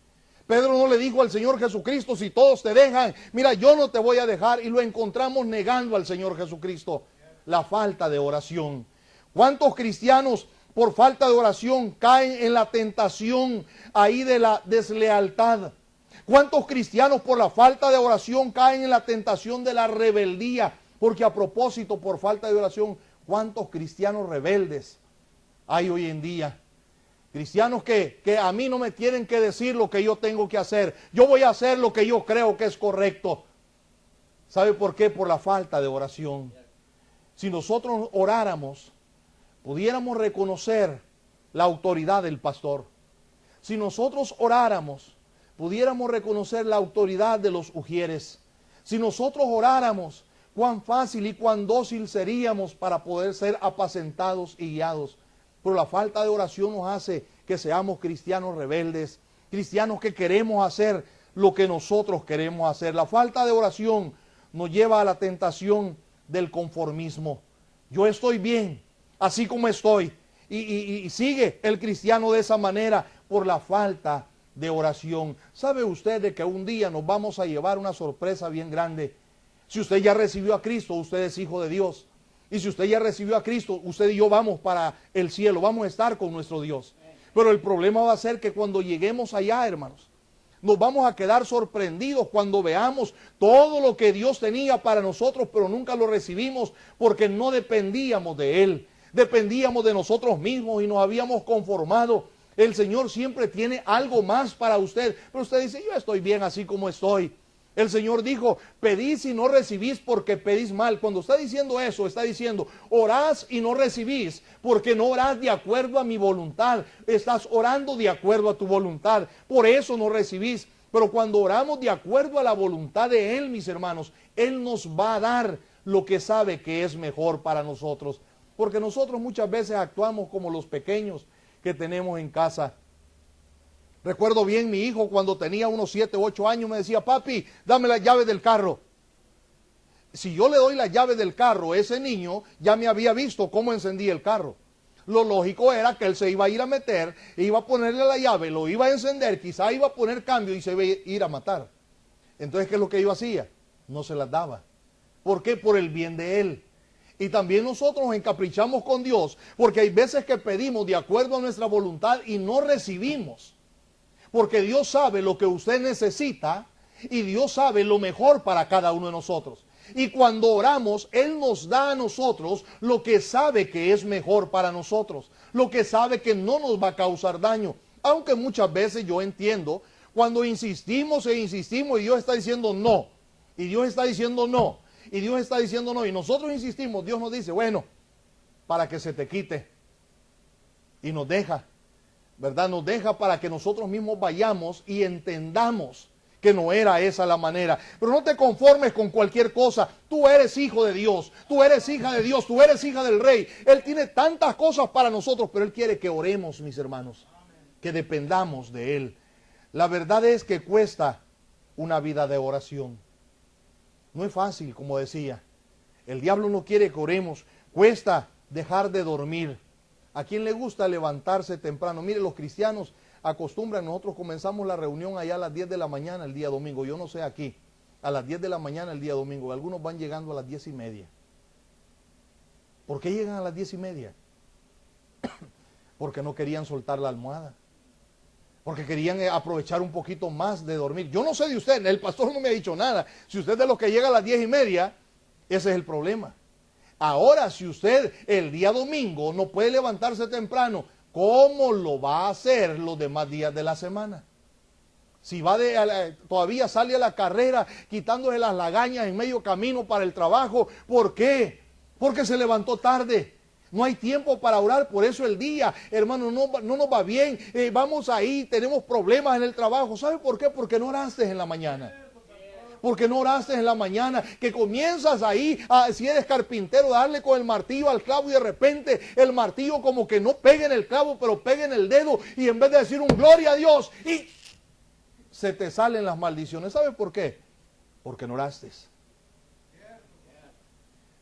Pedro no le dijo al Señor Jesucristo, si todos te dejan, mira, yo no te voy a dejar. Y lo encontramos negando al Señor Jesucristo. La falta de oración. ¿Cuántos cristianos por falta de oración caen en la tentación ahí de la deslealtad? ¿Cuántos cristianos por la falta de oración caen en la tentación de la rebeldía? Porque a propósito, por falta de oración, ¿cuántos cristianos rebeldes hay hoy en día? Cristianos que a mí no me tienen que decir lo que yo tengo que hacer. Yo voy a hacer lo que yo creo que es correcto. ¿Sabe por qué? Por la falta de oración. Si nosotros oráramos, pudiéramos reconocer la autoridad del pastor. Si nosotros oráramos, pudiéramos reconocer la autoridad de los ujieres. Si nosotros oráramos, cuán fácil y cuán dócil seríamos para poder ser apacentados y guiados. Pero la falta de oración nos hace que seamos cristianos rebeldes, cristianos que queremos hacer lo que nosotros queremos hacer. La falta de oración nos lleva a la tentación del conformismo. Yo estoy bien, así como estoy. Y sigue el cristiano de esa manera por la falta de oración. ¿Sabe usted de que un día nos vamos a llevar una sorpresa bien grande? Si usted ya recibió a Cristo, usted es hijo de Dios. Y si usted ya recibió a Cristo, usted y yo vamos para el cielo, vamos a estar con nuestro Dios. Pero el problema va a ser que cuando lleguemos allá, hermanos, nos vamos a quedar sorprendidos cuando veamos todo lo que Dios tenía para nosotros, pero nunca lo recibimos porque no dependíamos de Él. Dependíamos de nosotros mismos y nos habíamos conformado. El Señor siempre tiene algo más para usted, pero usted dice, yo estoy bien así como estoy. El Señor dijo, pedís y no recibís porque pedís mal. Cuando está diciendo eso, está diciendo, orás y no recibís porque no orás de acuerdo a mi voluntad. Estás orando de acuerdo a tu voluntad, por eso no recibís. Pero cuando oramos de acuerdo a la voluntad de Él, mis hermanos, Él nos va a dar lo que sabe que es mejor para nosotros. Porque nosotros muchas veces actuamos como los pequeños que tenemos en casa. Recuerdo bien, mi hijo cuando tenía unos 7 u 8 años me decía, papi, dame la llave del carro. Si yo le doy la llave del carro, ese niño ya me había visto cómo encendía el carro. Lo lógico era que él se iba a ir a meter, iba a ponerle la llave, lo iba a encender, quizá iba a poner cambio y se iba a ir a matar. Entonces, ¿qué es lo que yo hacía? No se las daba. ¿Por qué? Por el bien de Él. Y también nosotros nos encaprichamos con Dios, porque hay veces que pedimos de acuerdo a nuestra voluntad y no recibimos. Porque Dios sabe lo que usted necesita y Dios sabe lo mejor para cada uno de nosotros. Y cuando oramos, Él nos da a nosotros lo que sabe que es mejor para nosotros, lo que sabe que no nos va a causar daño. Aunque muchas veces yo entiendo, cuando insistimos e insistimos y Dios está diciendo no, y Dios está diciendo no, y Dios está diciendo no, y nosotros insistimos, Dios nos dice, bueno, para que se te quite. Y nos deja, ¿verdad? Nos deja para que nosotros mismos vayamos y entendamos que no era esa la manera. Pero no te conformes con cualquier cosa. Tú eres hijo de Dios, tú eres hija de Dios, tú eres hija del Rey. Él tiene tantas cosas para nosotros, pero Él quiere que oremos, mis hermanos, que dependamos de Él. La verdad es que cuesta una vida de oración. No es fácil, como decía. El diablo no quiere que oremos. Cuesta dejar de dormir. ¿A quién le gusta levantarse temprano? Mire, los cristianos acostumbran, nosotros comenzamos la reunión allá a las 10 de la mañana el día domingo. Yo no sé aquí, a las 10 de la mañana el día domingo. Algunos van llegando a las 10:30. ¿Por qué llegan a las 10:30? Porque no querían soltar la almohada. Porque querían aprovechar un poquito más de dormir. Yo no sé de usted, el pastor no me ha dicho nada. Si usted es de los que llega a las 10:30, ese es el problema. Ahora, si usted el día domingo no puede levantarse temprano, ¿cómo lo va a hacer los demás días de la semana? Si va todavía sale a la carrera quitándose las lagañas en medio camino para el trabajo. ¿Por qué? Porque se levantó tarde. No hay tiempo para orar, por eso el día, hermano, no nos va bien. Vamos ahí, tenemos problemas en el trabajo. ¿Sabe por qué? Porque no oraste en la mañana. Porque no oraste en la mañana, que comienzas ahí, si eres carpintero, darle con el martillo al clavo y de repente el martillo como que no pega en el clavo, pero pega en el dedo y en vez de decir un gloria a Dios, y se te salen las maldiciones. ¿Sabe por qué? Porque no oraste.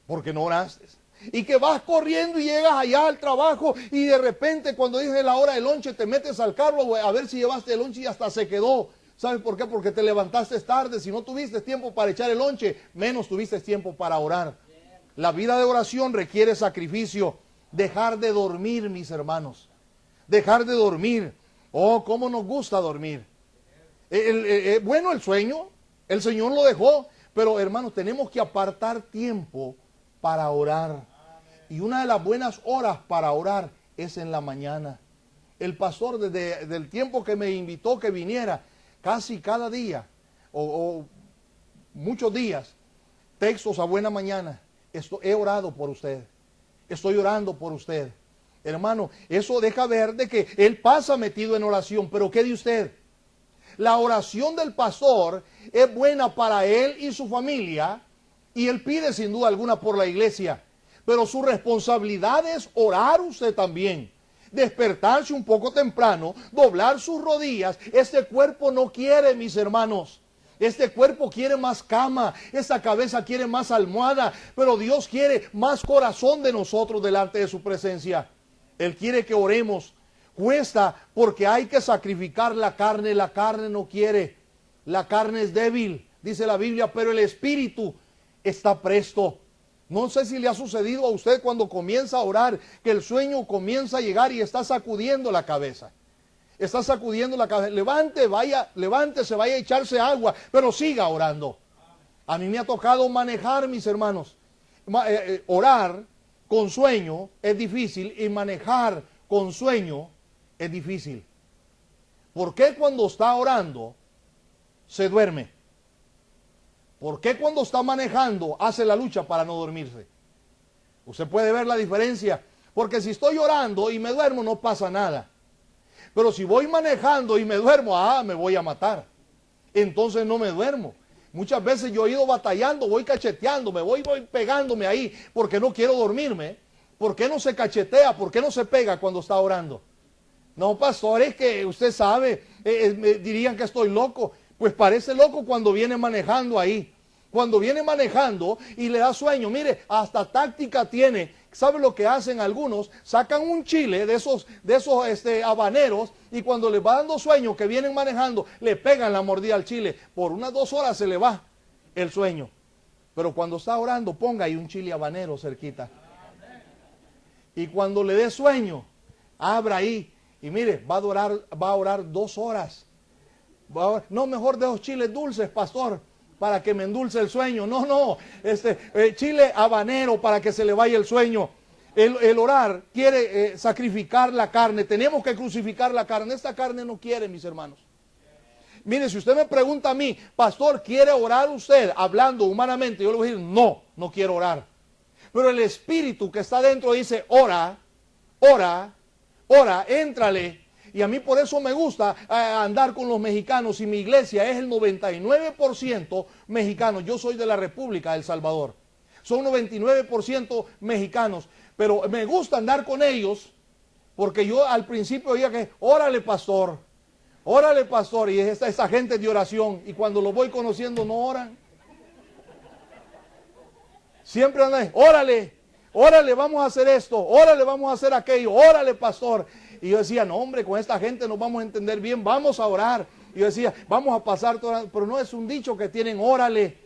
Porque no oraste. Y que vas corriendo y llegas allá al trabajo y de repente cuando dice la hora del lonche te metes al carro a ver si llevaste el lonche y hasta se quedó. ¿Sabes por qué? Porque te levantaste tarde. Si no tuviste tiempo para echar el lonche, menos tuviste tiempo para orar. La vida de oración requiere sacrificio. Dejar de dormir, mis hermanos. Dejar de dormir. Oh, cómo nos gusta dormir. Bueno, el sueño, el Señor lo dejó. Pero hermanos, tenemos que apartar tiempo para orar. Y una de las buenas horas para orar es en la mañana. El pastor desde el tiempo que me invitó que viniera, casi cada día o muchos días, textos a buena mañana. He orado por usted. Estoy orando por usted. Hermano, eso deja ver de que él pasa metido en oración. Pero ¿qué de usted? La oración del pastor es buena para él y su familia. Y él pide sin duda alguna por la iglesia. Pero su responsabilidad es orar usted también. Despertarse un poco temprano, doblar sus rodillas. Este cuerpo no quiere, mis hermanos. Este cuerpo quiere más cama, esta cabeza quiere más almohada, pero Dios quiere más corazón de nosotros delante de su presencia. Él quiere que oremos. Cuesta porque hay que sacrificar la carne no quiere. La carne es débil, dice la Biblia, pero el espíritu está presto. No sé si le ha sucedido a usted cuando comienza a orar, que el sueño comienza a llegar y está sacudiendo la cabeza. Está sacudiendo la cabeza. Levántese, vaya a echarse agua, pero siga orando. A mí me ha tocado manejar, mis hermanos. Orar con sueño es difícil y manejar con sueño es difícil. ¿Por qué cuando está orando se duerme? ¿Por qué cuando está manejando hace la lucha para no dormirse? Usted puede ver la diferencia. Porque si estoy orando y me duermo no pasa nada. Pero si voy manejando y me duermo, me voy a matar. Entonces no me duermo. Muchas veces yo he ido batallando, voy cacheteando, voy pegándome ahí porque no quiero dormirme. ¿Por qué no se cachetea? ¿Por qué no se pega cuando está orando? No, pastor, es que usted sabe, me dirían que estoy loco. Pues parece loco cuando viene manejando ahí. Cuando viene manejando y le da sueño, mire, hasta táctica tiene. ¿Sabe lo que hacen algunos? Sacan un chile de esos habaneros y cuando les va dando sueño que vienen manejando, le pegan la mordida al chile. Por unas 2 horas se le va el sueño. Pero cuando está orando, ponga ahí un chile habanero cerquita. Y cuando le dé sueño, abra ahí. Y mire, va a orar 2 horas. No, mejor de los chiles dulces, pastor, para que me endulce el sueño. No, chile habanero para que se le vaya el sueño. El orar quiere sacrificar la carne. Tenemos que crucificar la carne. Esta carne no quiere, mis hermanos. Mire, si usted me pregunta a mí, pastor, ¿quiere orar usted? Hablando humanamente, yo le voy a decir, no quiero orar. Pero el espíritu que está dentro dice, ora, éntrale. Y a mí por eso me gusta andar con los mexicanos, y mi iglesia es el 99% mexicano. Yo soy de la República de El Salvador. Son 99% mexicanos. Pero me gusta andar con ellos porque yo al principio oía que, órale pastor, y esa gente de oración. Y cuando los voy conociendo no oran. Siempre andan, órale, vamos a hacer esto, órale, vamos a hacer aquello, órale pastor. Y yo decía, no hombre, con esta gente nos vamos a entender bien, vamos a orar. Y yo decía, vamos a pasar toda, pero no es un dicho que tienen, órale,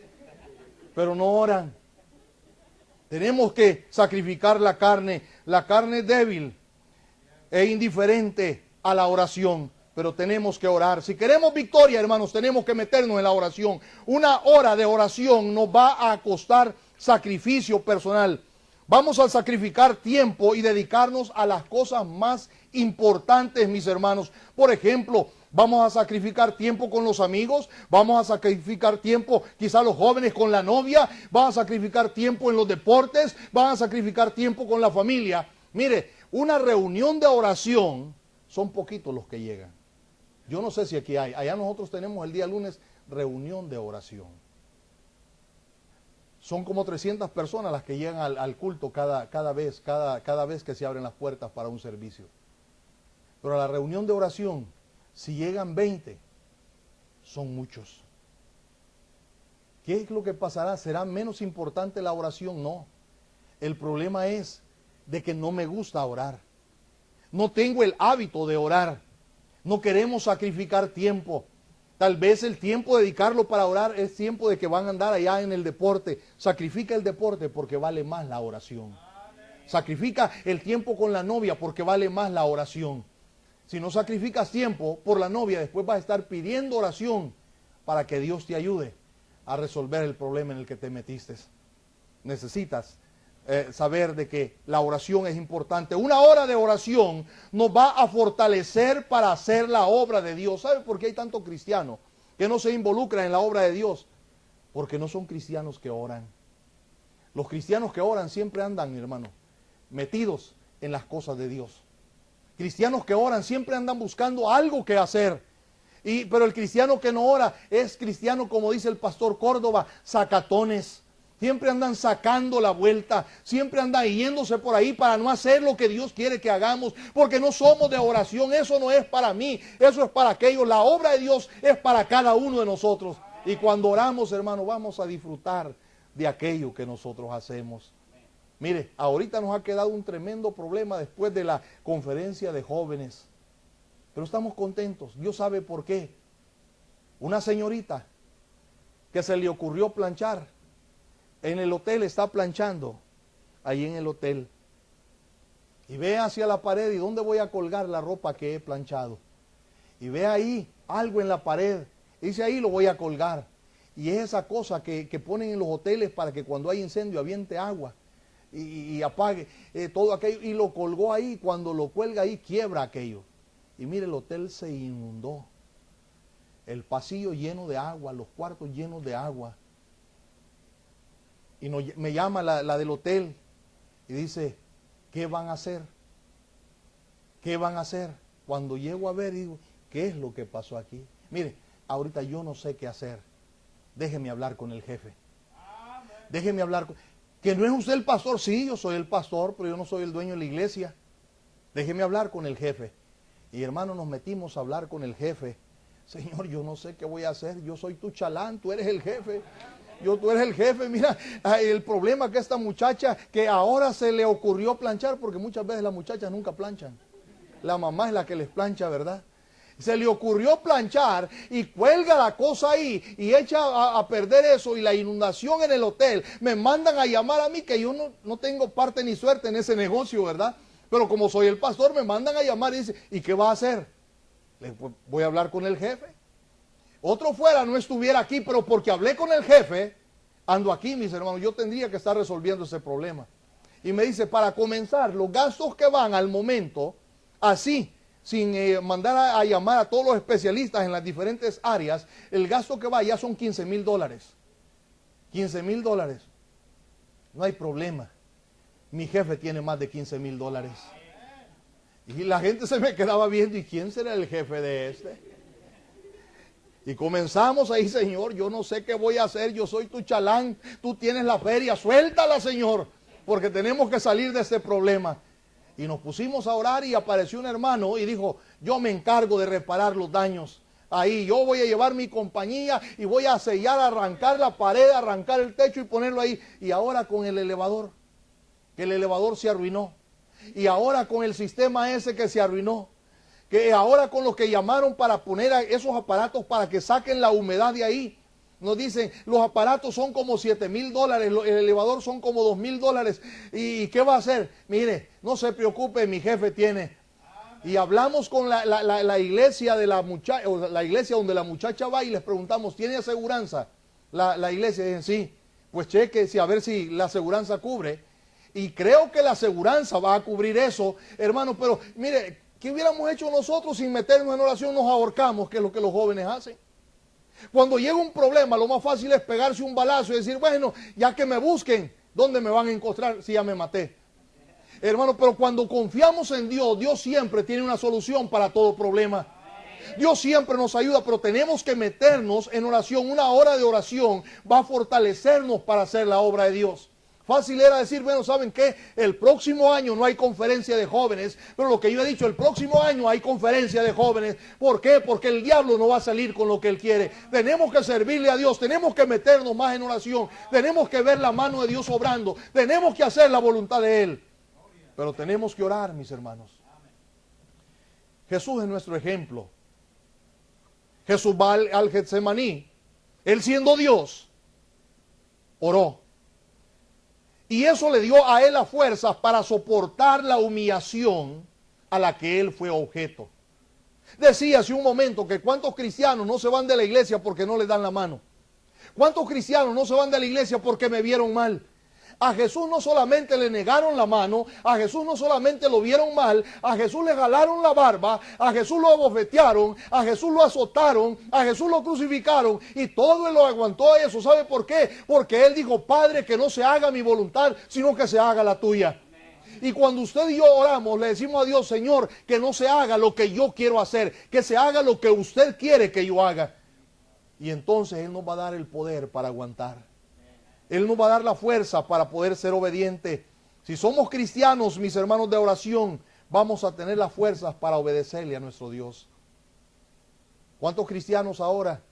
pero no oran. Tenemos que sacrificar la carne débil e indiferente a la oración, pero tenemos que orar. Si queremos victoria, hermanos, tenemos que meternos en la oración. Una hora de oración nos va a costar sacrificio personal. Vamos a sacrificar tiempo y dedicarnos a las cosas más importantes, mis hermanos. Por ejemplo, vamos a sacrificar tiempo con los amigos, vamos a sacrificar tiempo, quizá los jóvenes con la novia, vamos a sacrificar tiempo en los deportes, vamos a sacrificar tiempo con la familia. Mire, una reunión de oración, son poquitos los que llegan. Yo no sé si aquí hay, allá nosotros tenemos el día lunes reunión de oración. Son como 300 personas las que llegan al culto cada vez que se abren las puertas para un servicio. Pero a la reunión de oración, si llegan 20, son muchos. ¿Qué es lo que pasará? ¿Será menos importante la oración? No. El problema es de que no me gusta orar. No tengo el hábito de orar. No queremos sacrificar tiempo. Tal vez el tiempo dedicarlo para orar es tiempo de que van a andar allá en el deporte. Sacrifica el deporte porque vale más la oración. Sacrifica el tiempo con la novia porque vale más la oración. Si no sacrificas tiempo por la novia, después vas a estar pidiendo oración para que Dios te ayude a resolver el problema en el que te metiste. Necesitas saber de que la oración es importante. Una hora de oración nos va a fortalecer para hacer la obra de Dios. ¿Sabe por qué hay tanto cristiano que no se involucra en la obra de Dios? Porque no son cristianos que oran. Los cristianos que oran siempre andan, mi hermano, metidos en las cosas de Dios. Cristianos que oran siempre andan buscando algo que hacer. Pero el cristiano que no ora es cristiano, como dice el pastor Córdoba, sacatones. Siempre andan sacando la vuelta, siempre andan yéndose por ahí para no hacer lo que Dios quiere que hagamos, porque no somos de oración. Eso no es para mí, eso es para aquellos. La obra de Dios es para cada uno de nosotros. Y cuando oramos, hermano, vamos a disfrutar de aquello que nosotros hacemos. Mire, ahorita nos ha quedado un tremendo problema después de la conferencia de jóvenes. Pero estamos contentos. Dios sabe por qué. Una señorita que se le ocurrió planchar. En el hotel está planchando. Ahí en el hotel. Y ve hacia la pared. ¿Y dónde voy a colgar la ropa que he planchado? Y ve ahí algo en la pared. Dice, ahí lo voy a colgar. Y es esa cosa que ponen en los hoteles para que cuando hay incendio aviente agua. Y apague todo aquello, y lo colgó ahí. Cuando lo cuelga ahí, quiebra aquello. Y mire, el hotel se inundó. El pasillo lleno de agua, los cuartos llenos de agua. Y me llama la del hotel y dice, ¿qué van a hacer? ¿Qué van a hacer? Cuando llego a ver, digo, ¿qué es lo que pasó aquí? Mire, ahorita yo no sé qué hacer. Déjeme hablar con el jefe. Déjeme hablar con... ¿Que no es usted el pastor? Sí, yo soy el pastor, pero yo no soy el dueño de la iglesia. Déjeme hablar con el jefe. Y hermano, nos metimos a hablar con el jefe. Señor, yo no sé qué voy a hacer. Yo soy tu chalán, tú eres el jefe. Tú eres el jefe. Mira, el problema que esta muchacha, que ahora se le ocurrió planchar, porque muchas veces las muchachas nunca planchan. La mamá es la que les plancha, ¿verdad? Se le ocurrió planchar y cuelga la cosa ahí y echa a perder eso y la inundación en el hotel. Me mandan a llamar a mí, que yo no tengo parte ni suerte en ese negocio, ¿verdad? Pero como soy el pastor, me mandan a llamar y dicen, ¿y qué va a hacer? Voy a hablar con el jefe. Otro fuera no estuviera aquí, pero porque hablé con el jefe, ando aquí, mis hermanos. Yo tendría que estar resolviendo ese problema. Y me dice, para comenzar, los gastos que van al momento, así, sin mandar a llamar a todos los especialistas en las diferentes áreas, el gasto que va ya son $15,000. $15,000. No hay problema. Mi jefe tiene más de $15,000. Y la gente se me quedaba viendo, ¿y quién será el jefe de este? Y comenzamos ahí, Señor, yo no sé qué voy a hacer, yo soy tu chalán, tú tienes la feria, suéltala, Señor, porque tenemos que salir de este problema. Y nos pusimos a orar y apareció un hermano y dijo, yo me encargo de reparar los daños. Ahí yo voy a llevar mi compañía y voy a sellar, arrancar la pared, arrancar el techo y ponerlo ahí. Y ahora con el elevador, que el elevador se arruinó. Y ahora con el sistema ese que se arruinó. Que ahora con los que llamaron para poner esos aparatos para que saquen la humedad de ahí. Nos dicen, los aparatos son como $7,000, el elevador son como $2,000. ¿Y qué va a hacer? Mire, no se preocupe, mi jefe tiene. Y hablamos con la iglesia de la muchacha, o la iglesia donde la muchacha va y les preguntamos, ¿tiene aseguranza? La iglesia dicen, sí. Pues cheque, a ver si la aseguranza cubre. Y creo que la aseguranza va a cubrir eso, hermano, pero mire, ¿qué hubiéramos hecho nosotros sin meternos en oración? Nos ahorcamos, que es lo que los jóvenes hacen. Cuando llega un problema, lo más fácil es pegarse un balazo y decir, bueno, ya que me busquen, ¿dónde me van a encontrar si ya me maté? Hermano, pero cuando confiamos en Dios, Dios siempre tiene una solución para todo problema. Dios siempre nos ayuda, pero tenemos que meternos en oración. Una hora de oración va a fortalecernos para hacer la obra de Dios. Fácil era decir, bueno, ¿saben qué? El próximo año no hay conferencia de jóvenes, pero lo que yo he dicho, el próximo año hay conferencia de jóvenes. ¿Por qué? Porque el diablo no va a salir con lo que él quiere. Tenemos que servirle a Dios, tenemos que meternos más en oración, tenemos que ver la mano de Dios obrando, tenemos que hacer la voluntad de Él. Pero tenemos que orar, mis hermanos. Jesús es nuestro ejemplo. Jesús va al Getsemaní, Él siendo Dios, oró. Y eso le dio a él las fuerzas para soportar la humillación a la que él fue objeto. Decía hace un momento que cuántos cristianos no se van de la iglesia porque no les dan la mano. ¿Cuántos cristianos no se van de la iglesia porque me vieron mal? A Jesús no solamente le negaron la mano, a Jesús no solamente lo vieron mal, a Jesús le jalaron la barba, a Jesús lo abofetearon, a Jesús lo azotaron, a Jesús lo crucificaron y todo él lo aguantó eso. ¿Sabe por qué? Porque él dijo, Padre, que no se haga mi voluntad, sino que se haga la tuya. Y cuando usted y yo oramos, le decimos a Dios, Señor, que no se haga lo que yo quiero hacer, que se haga lo que usted quiere que yo haga. Y entonces Él nos va a dar el poder para aguantar. Él nos va a dar la fuerza para poder ser obediente. Si somos cristianos, mis hermanos de oración, vamos a tener las fuerzas para obedecerle a nuestro Dios. ¿Cuántos cristianos ahora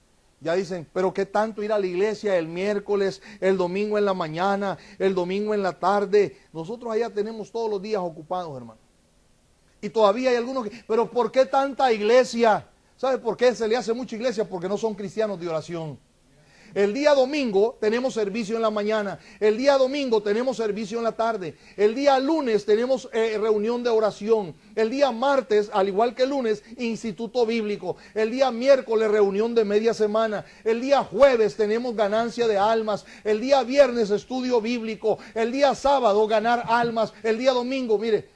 ya dicen, pero qué tanto ir a la iglesia el miércoles, el domingo en la mañana, el domingo en la tarde? Nosotros allá tenemos todos los días ocupados, hermano. Y todavía hay algunos que, pero ¿por qué tanta iglesia? ¿Sabe por qué se le hace mucha iglesia? Porque no son cristianos de oración. El día domingo tenemos servicio en la mañana, el día domingo tenemos servicio en la tarde, el día lunes tenemos reunión de oración, el día martes, al igual que el lunes, instituto bíblico, el día miércoles reunión de media semana, el día jueves tenemos ganancia de almas, el día viernes estudio bíblico, el día sábado ganar almas, el día domingo, mire,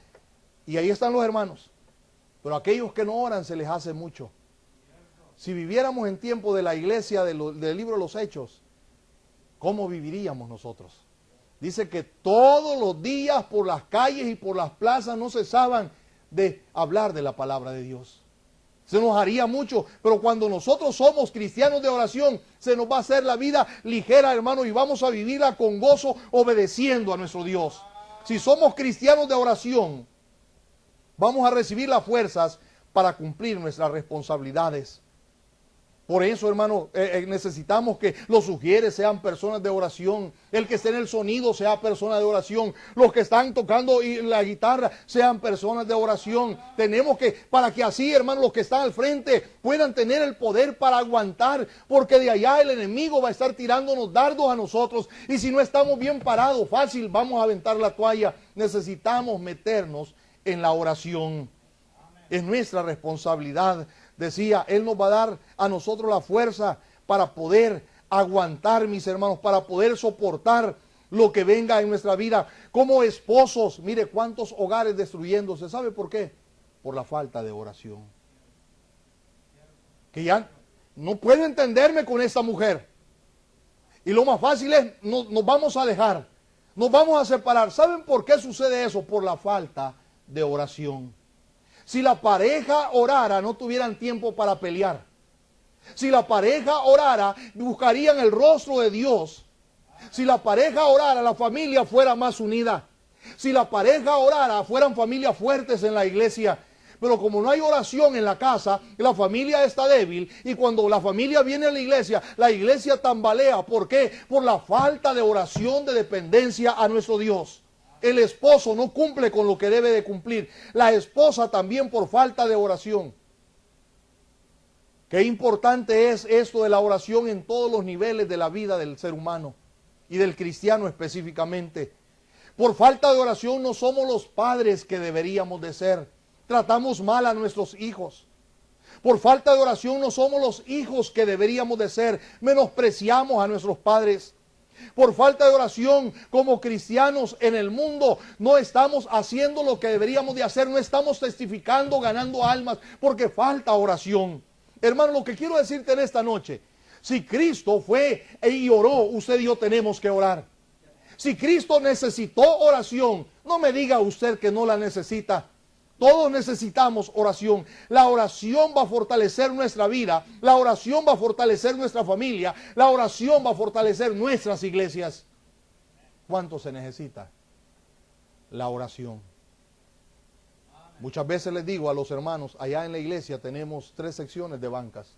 y ahí están los hermanos, pero aquellos que no oran se les hace mucho. Si viviéramos en tiempo de la iglesia del libro de los Hechos, ¿cómo viviríamos nosotros? Dice que todos los días por las calles y por las plazas no cesaban de hablar de la palabra de Dios. Se nos haría mucho, pero cuando nosotros somos cristianos de oración, se nos va a hacer la vida ligera, hermano, y vamos a vivirla con gozo, obedeciendo a nuestro Dios. Si somos cristianos de oración, vamos a recibir las fuerzas para cumplir nuestras responsabilidades. Por eso, hermano, necesitamos que los sugieres sean personas de oración. El que esté en el sonido sea persona de oración. Los que están tocando la guitarra sean personas de oración. Tenemos que, para que así, hermano, los que están al frente puedan tener el poder para aguantar. Porque de allá el enemigo va a estar tirándonos dardos a nosotros. Y si no estamos bien parados, fácil, vamos a aventar la toalla. Necesitamos meternos en la oración. Es nuestra responsabilidad. Decía, Él nos va a dar a nosotros la fuerza para poder aguantar, mis hermanos, para poder soportar lo que venga en nuestra vida. Como esposos, mire cuántos hogares destruyéndose. ¿Sabe por qué? Por la falta de oración. Que ya no puedo entenderme con esta mujer. Y lo más fácil es, nos vamos a alejar, nos vamos a separar. ¿Saben por qué sucede eso? Por la falta de oración. Si la pareja orara, no tuvieran tiempo para pelear. Si la pareja orara, buscarían el rostro de Dios. Si la pareja orara, la familia fuera más unida. Si la pareja orara, fueran familias fuertes en la iglesia. Pero como no hay oración en la casa, la familia está débil. Y cuando la familia viene a la iglesia tambalea. ¿Por qué? Por la falta de oración, de dependencia a nuestro Dios. El esposo no cumple con lo que debe de cumplir. La esposa también por falta de oración. Qué importante es esto de la oración en todos los niveles de la vida del ser humano y del cristiano específicamente. Por falta de oración no somos los padres que deberíamos de ser. Tratamos mal a nuestros hijos. Por falta de oración no somos los hijos que deberíamos de ser. Menospreciamos a nuestros padres. Por falta de oración, como cristianos en el mundo, no estamos haciendo lo que deberíamos de hacer, no estamos testificando, ganando almas, porque falta oración. Hermano, lo que quiero decirte en esta noche, si Cristo fue y oró, usted y yo tenemos que orar. Si Cristo necesitó oración, no me diga usted que no la necesita. Todos necesitamos oración. La oración va a fortalecer nuestra vida. La oración va a fortalecer nuestra familia. La oración va a fortalecer nuestras iglesias. ¿Cuánto se necesita? La oración. Muchas veces les digo a los hermanos, allá en la iglesia tenemos 3 secciones de bancas.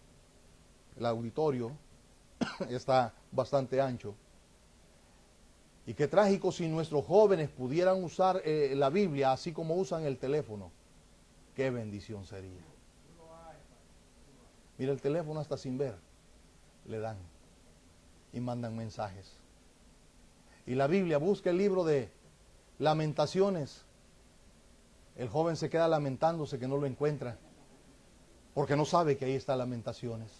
El auditorio está bastante ancho. Y qué trágico si nuestros jóvenes pudieran usar la Biblia así como usan el teléfono. Qué bendición sería. Mira, el teléfono hasta sin ver le dan y mandan mensajes. Y la Biblia, busca el libro de Lamentaciones. El joven se queda lamentándose que no lo encuentra, porque no sabe que ahí está Lamentaciones.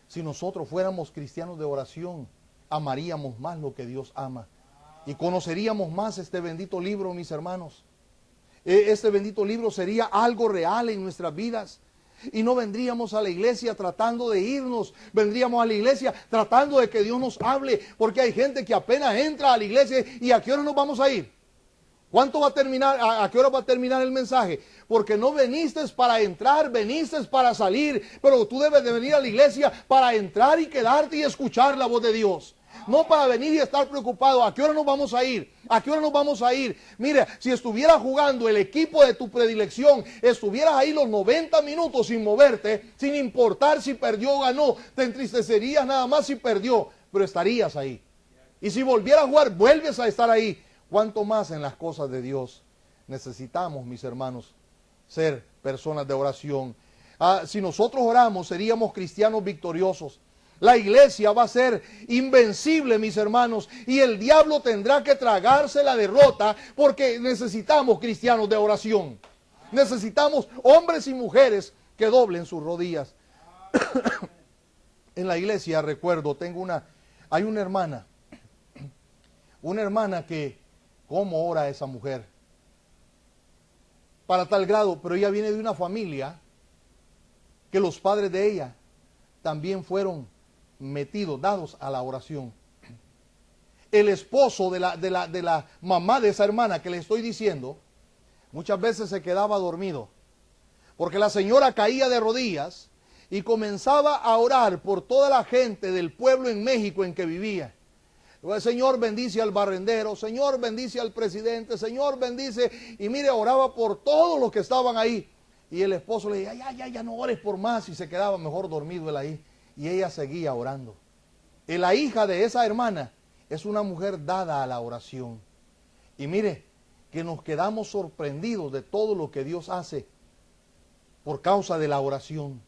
Si nosotros fuéramos cristianos de oración, amaríamos más lo que Dios ama y conoceríamos más este bendito libro, mis hermanos. Este bendito libro sería algo real en nuestras vidas y no vendríamos a la iglesia tratando de irnos, vendríamos a la iglesia tratando de que Dios nos hable, porque hay gente que apenas entra a la iglesia y ¿a qué hora nos vamos a ir? ¿Cuánto va a terminar? ¿A qué hora va a terminar el mensaje? Porque no veniste para entrar, veniste para salir. Pero tú debes de venir a la iglesia para entrar y quedarte y escuchar la voz de Dios. No para venir y estar preocupado. ¿A qué hora nos vamos a ir? ¿A qué hora nos vamos a ir? Mira, si estuviera jugando el equipo de tu predilección, estuvieras ahí los 90 minutos sin moverte, sin importar si perdió o ganó, te entristecerías nada más si perdió, pero estarías ahí. Y si volviera a jugar, vuelves a estar ahí. ¿Cuánto más en las cosas de Dios? Necesitamos, mis hermanos, ser personas de oración. Si nosotros oramos, seríamos cristianos victoriosos. La iglesia va a ser invencible, mis hermanos, y el diablo tendrá que tragarse la derrota porque necesitamos cristianos de oración. Necesitamos hombres y mujeres que doblen sus rodillas. En la iglesia, recuerdo, hay una hermana que, ¿cómo ora esa mujer? Para tal grado, pero ella viene de una familia que los padres de ella también fueron metidos, dados a la oración. El esposo de la mamá de esa hermana que le estoy diciendo, muchas veces se quedaba dormido, porque la señora caía de rodillas y comenzaba a orar por toda la gente del pueblo en México en que vivía. Señor, bendice al barrendero, Señor, bendice al presidente, Señor, bendice. Y mire, oraba por todos los que estaban ahí. Y el esposo le decía, ya no ores por más. Y se quedaba mejor dormido él ahí. y ella seguía orando. Y la hija de esa hermana es una mujer dada a la oración. Y mire, que nos quedamos sorprendidos de todo lo que Dios hace por causa de la oración.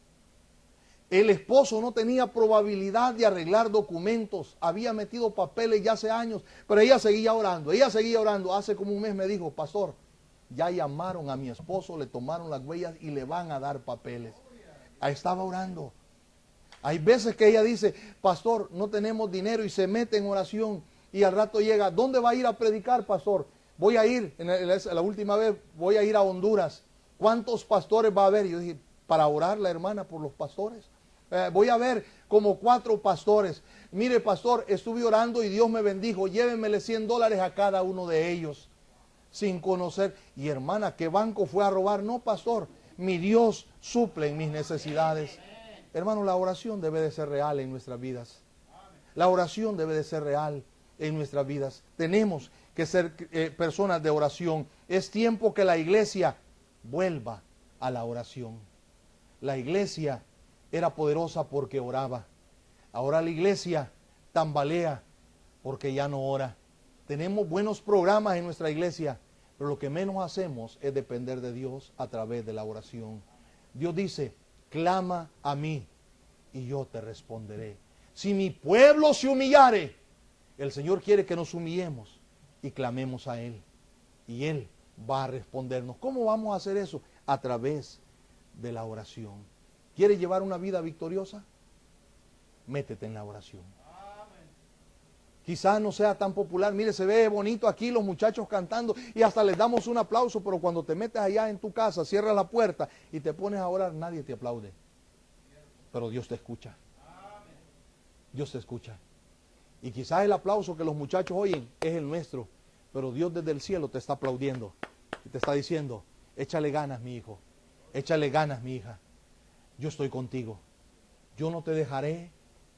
El esposo no tenía probabilidad de arreglar documentos, había metido papeles ya hace años, pero ella seguía orando, Hace como un mes me dijo, pastor, ya llamaron a mi esposo, le tomaron las huellas y le van a dar papeles. Ahí estaba orando. Hay veces que ella dice, pastor, no tenemos dinero, y se mete en oración y al rato llega, ¿dónde va a ir a predicar, pastor? Voy a ir, la última vez voy a ir a Honduras. ¿Cuántos pastores va a haber? Y yo dije, para orar la hermana por los pastores. Voy a ver como 4 pastores. Mire, pastor, estuve orando y Dios me bendijo. Llévenmele $100 a cada uno de ellos. Sin conocer. Y hermana, ¿qué banco fue a robar? No, pastor, mi Dios suple en mis necesidades. Hermano, la oración debe de ser real en nuestras vidas. La oración debe de ser real en nuestras vidas. Tenemos que ser personas de oración. Es tiempo que la iglesia vuelva a la oración. La iglesia era poderosa porque oraba. Ahora la iglesia tambalea porque ya no ora. Tenemos buenos programas en nuestra iglesia, pero lo que menos hacemos es depender de Dios a través de la oración. Dios dice, clama a mí y yo te responderé. Si mi pueblo se humillare, el Señor quiere que nos humillemos y clamemos a Él. Y Él va a respondernos. ¿Cómo vamos a hacer eso? A través de la oración. ¿Quieres llevar una vida victoriosa? Métete en la oración. Quizás no sea tan popular. Mire, se ve bonito aquí los muchachos cantando y hasta les damos un aplauso, pero cuando te metes allá en tu casa, cierras la puerta y te pones a orar, nadie te aplaude. Pero Dios te escucha. Dios te escucha. Y quizás el aplauso que los muchachos oyen es el nuestro, pero Dios desde el cielo te está aplaudiendo y te está diciendo, échale ganas, mi hijo, échale ganas, mi hija. Yo estoy contigo. Yo no te dejaré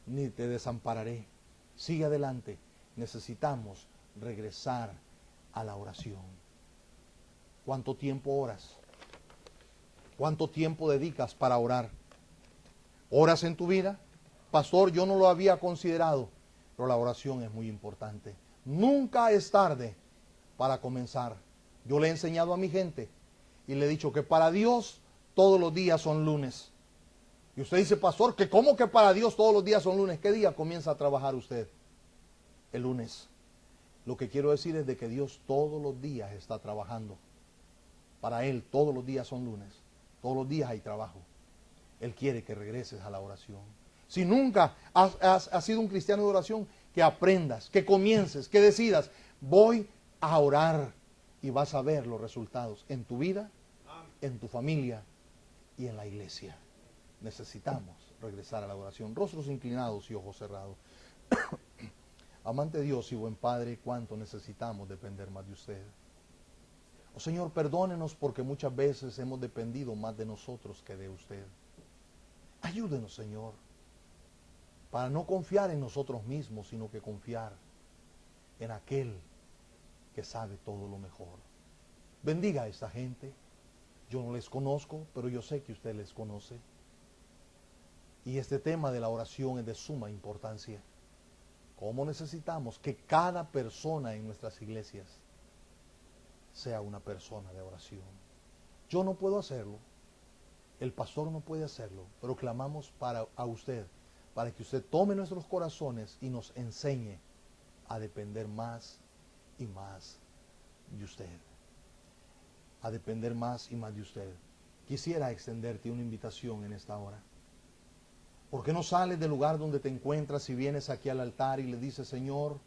ni te desampararé. Sigue adelante. Necesitamos regresar a la oración. ¿Cuánto tiempo oras? ¿Cuánto tiempo dedicas para orar? ¿Oras en tu vida? Pastor, yo no lo había considerado, pero la oración es muy importante. Nunca es tarde para comenzar. Yo le he enseñado a mi gente y le he dicho que para Dios todos los días son lunes. Y usted dice, pastor, que ¿cómo que para Dios todos los días son lunes? ¿Qué día comienza a trabajar usted? El lunes. Lo que quiero decir es de que Dios todos los días está trabajando. Para Él todos los días son lunes. Todos los días hay trabajo. Él quiere que regreses a la oración. Si nunca has sido un cristiano de oración, que aprendas, que comiences, que decidas, voy a orar y vas a ver los resultados en tu vida, en tu familia y en la iglesia. Necesitamos regresar a la oración, rostros inclinados y ojos cerrados. Amante Dios y buen Padre, cuánto necesitamos depender más de usted. Oh Señor, perdónenos porque muchas veces hemos dependido más de nosotros que de usted. Ayúdenos, Señor, para no confiar en nosotros mismos, sino que confiar en aquel que sabe todo lo mejor. Bendiga a esta gente. Yo no les conozco, pero yo sé que usted les conoce. Y este tema de la oración es de suma importancia. ¿Cómo necesitamos que cada persona en nuestras iglesias sea una persona de oración? Yo no puedo hacerlo, el pastor no puede hacerlo, pero clamamos a usted, para que usted tome nuestros corazones y nos enseñe a depender más y más de usted. A depender más y más de usted. Quisiera extenderte una invitación en esta hora. ¿Por qué no sales del lugar donde te encuentras y vienes aquí al altar y le dices, Señor,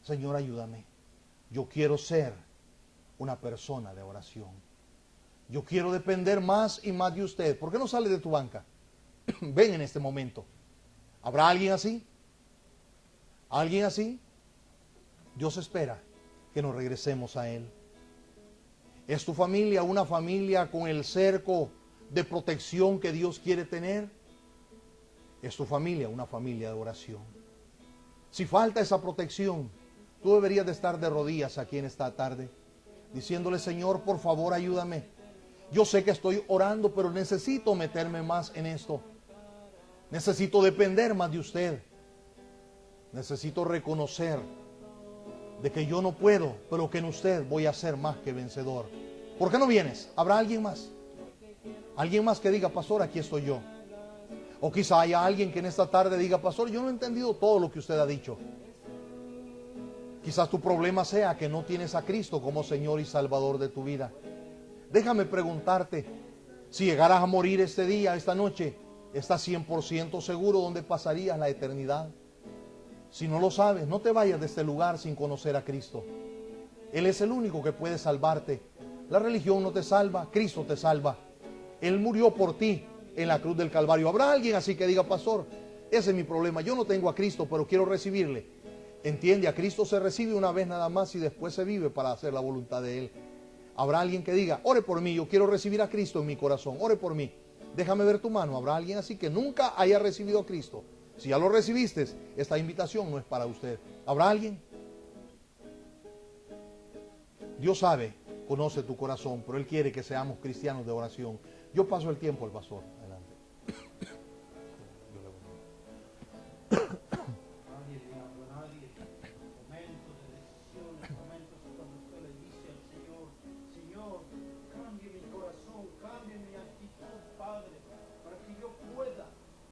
Señor, ayúdame? Yo quiero ser una persona de oración. Yo quiero depender más y más de usted. ¿Por qué no sales de tu banca? Ven en este momento. ¿Habrá alguien así? ¿Alguien así? Dios espera que nos regresemos a Él. ¿Es tu familia una familia con el cerco de protección que Dios quiere tener? ¿Es tu familia una familia de oración? Si falta esa protección, tú deberías de estar de rodillas aquí en esta tarde, diciéndole, Señor, por favor, ayúdame. Yo sé que estoy orando, pero necesito meterme más en esto. Necesito depender más de usted. Necesito reconocer de que yo no puedo, pero que en usted voy a ser más que vencedor. ¿Por qué no vienes? ¿Habrá alguien más? Alguien más que diga, pastor, aquí estoy yo. O quizá haya alguien que en esta tarde diga, pastor, yo no he entendido todo lo que usted ha dicho. Quizás tu problema sea que no tienes a Cristo como Señor y Salvador de tu vida. Déjame preguntarte, si llegaras a morir este día, esta noche, ¿estás 100% seguro dónde pasarías la eternidad? Si no lo sabes, no te vayas de este lugar sin conocer a Cristo. Él es el único que puede salvarte. La religión no te salva, Cristo te salva. Él murió por ti en la cruz del Calvario. ¿Habrá alguien así que diga, pastor, ese es mi problema, yo no tengo a Cristo, pero quiero recibirle? Entiende, a Cristo se recibe una vez nada más y después se vive para hacer la voluntad de Él. Habrá alguien que diga, ore por mí, yo quiero recibir a Cristo en mi corazón, ore por mí. Déjame ver tu mano. ¿Habrá alguien así que nunca haya recibido a Cristo? Si ya lo recibiste, esta invitación no es para usted. ¿Habrá alguien? Dios sabe, conoce tu corazón, pero Él quiere que seamos cristianos de oración. Yo paso el tiempo al pastor.